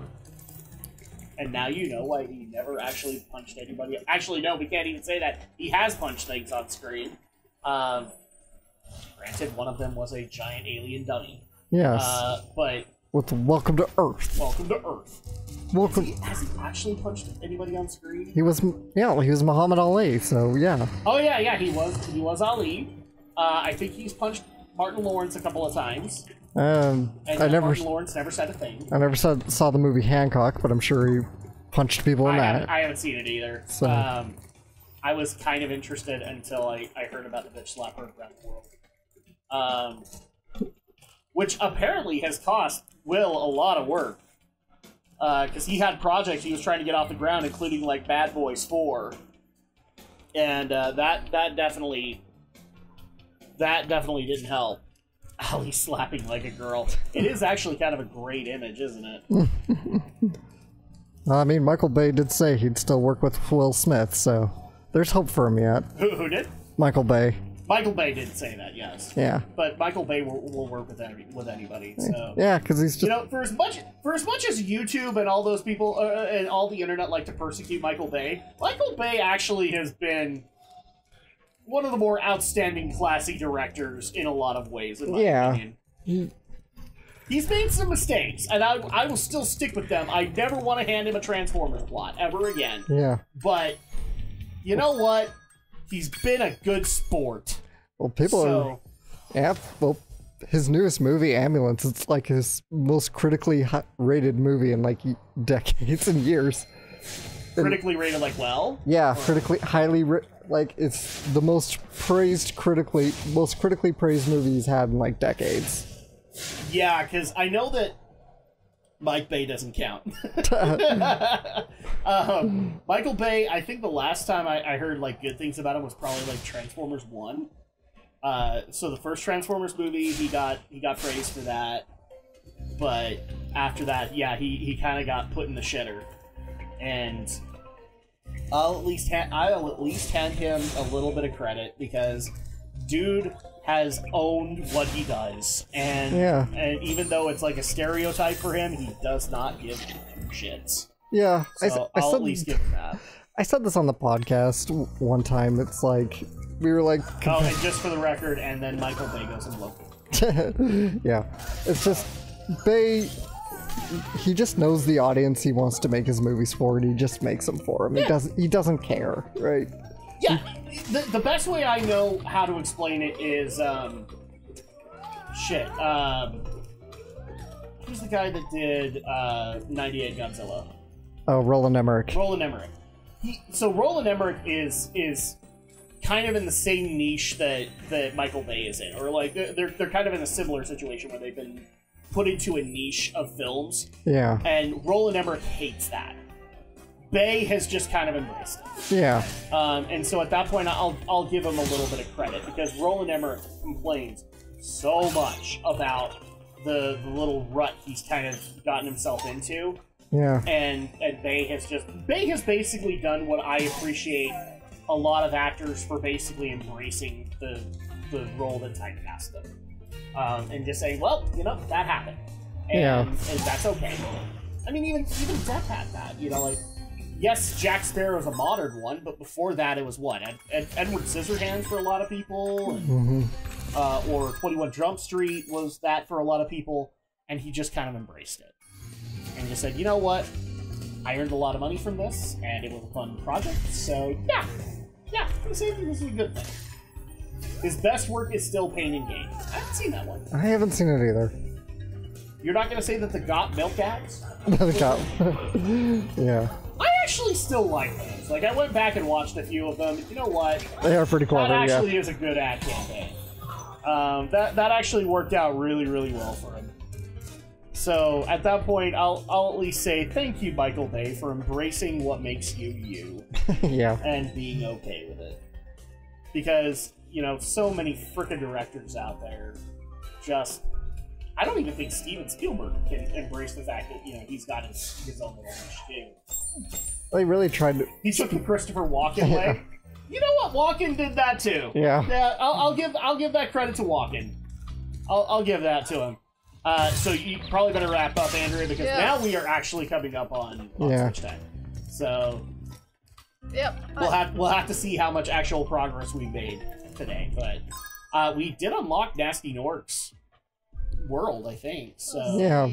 And now you know why he never actually punched anybody. Actually, no, we can't even say that. He has punched things on screen. Granted, one of them was a giant alien dummy. Yes. But... with Welcome to Earth. Welcome to Earth. Welcome. Has he actually punched anybody on screen? He was Muhammad Ali, so yeah. Oh yeah, he was Ali. I think he's punched Martin Lawrence a couple of times. And Martin Lawrence never said a thing. I never saw the movie Hancock, but I'm sure he punched people in that. I haven't seen it either. So. I was kind of interested until I heard about the bitch slapper around the world. Which apparently has cost Will a lot of work. Because he had projects he was trying to get off the ground, including like Bad Boys 4. And that definitely didn't help. Ali slapping like a girl. It is actually kind of a great image, isn't it? I mean, Michael Bay did say he'd still work with Will Smith, so there's hope for him yet. Who did? Michael Bay. Michael Bay did say that, yes. Yeah. But Michael Bay will work with anybody. So yeah, because he's just... You know, for as much as YouTube and all those people and all the internet like to persecute Michael Bay actually has been one of the more outstanding, classy directors in a lot of ways, in my opinion. He's made some mistakes, and I will still stick with them. I never want to hand him a Transformers plot ever again. Yeah. But you know what? He's been a good sport. Well, people are... Yeah, well, his newest movie, Ambulance, it's like his most critically rated movie in like decades and years. Critically rated, like, well? Yeah, critically, highly... like, it's the most critically praised movie he's had in like decades. Yeah, because I know that Mike Bay doesn't count. Michael Bay, I think the last time I heard like good things about him was probably like Transformers 1. So the first Transformers movie, he got praised for that. But after that, yeah, he kind of got put in the shitter. And I'll at least hand him a little bit of credit, because dude has owned what he does, and even though it's like a stereotype for him, he does not give two shits. Yeah, so I'll at least give him that. I said this on the podcast one time. It's like we were like, oh, and just for the record, and then Michael Bay goes and look. Yeah, it's just Bay. He just knows the audience he wants to make his movies for, and he just makes them for him. Yeah. He doesn't care, right? Yeah, the best way I know how to explain it is, who's the guy that did 98 Godzilla? Oh, Roland Emmerich. Roland Emmerich. So Roland Emmerich is kind of in the same niche that Michael Bay is in, or like they're kind of in a similar situation where they've been put into a niche of films. Yeah. And Roland Emmerich hates that. Bay has just kind of embraced it. Yeah. And so at that point, I'll give him a little bit of credit, because Roland Emmerich complains so much about the little rut he's kind of gotten himself into. Yeah. And Bay has basically done what I appreciate a lot of actors for basically embracing the role that typecast them. And just saying, well, you know, that happened. And that's okay. I mean, even Depp had that, you know, like, yes, Jack Sparrow's a modern one, but before that it was what? Edward Scissorhands for a lot of people, and, or 21 Jump Street was that for a lot of people, and he just kind of embraced it. And just said, you know what? I earned a lot of money from this, and it was a fun project, so yeah, I'm saying this is a good thing. His best work is still Pain and Gain. I haven't seen that one. I haven't seen it either. You're not going to say that the Got Milk ads? Yeah. I actually still like those. Like, I went back and watched a few of them. You know what? They are pretty clever, that actually is a good ad campaign. That actually worked out really, really well for him. So, at that point, I'll at least say thank you, Michael Bay, for embracing what makes you you. Yeah. And being okay with it. Because, you know, so many frickin' directors out there just... I don't even think Steven Spielberg can embrace the fact that, you know, he's got his own little niche, too. They really tried to... He took the Christopher Walken way. You know what? Walken did that, too. Yeah. Yeah, I'll give that credit to Walken. I'll give that to him. So you probably better wrap up, Andrea, because now we are actually coming up on Switch time. So... Yep. We'll have to see how much actual progress we made today, but we did unlock Nasty Nork's world, I think. So yeah.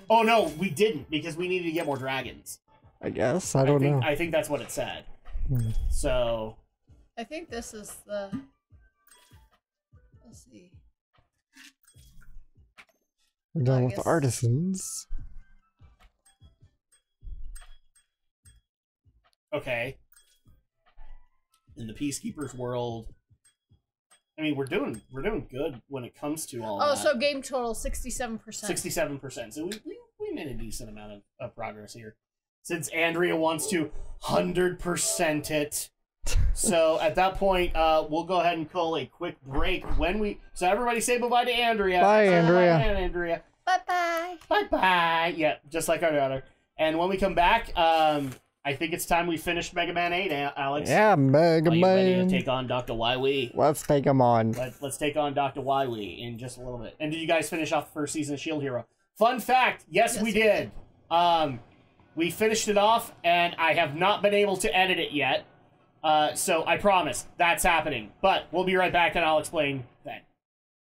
Oh no, we didn't, because we needed to get more dragons. I guess I don't know. I think that's what it said. So I think this is the. Let's see. We're done with the artisans. Okay. In the Peacekeepers world, I mean, we're doing good when it comes to all that. So game total 67%. 67%. So we made a decent amount of progress here. Since Andrea wants to 100% it. So at that point, we'll go ahead and call a quick break. So everybody say bye-bye to Andrea. Bye, Andrea. Bye, Andrea. Bye-bye. Bye-bye. Yeah, just like our daughter. And when we come back, I think it's time we finished Mega Man 8, Alex. Yeah, Mega Are you ready to Man. take on Dr. Wily? Let's take him on. Let's take on Dr. Wily in just a little bit. And did you guys finish off the first season of Shield Hero? Fun fact, yes we did. We finished it off, and I have not been able to edit it yet. So I promise, that's happening. But we'll be right back, and I'll explain then.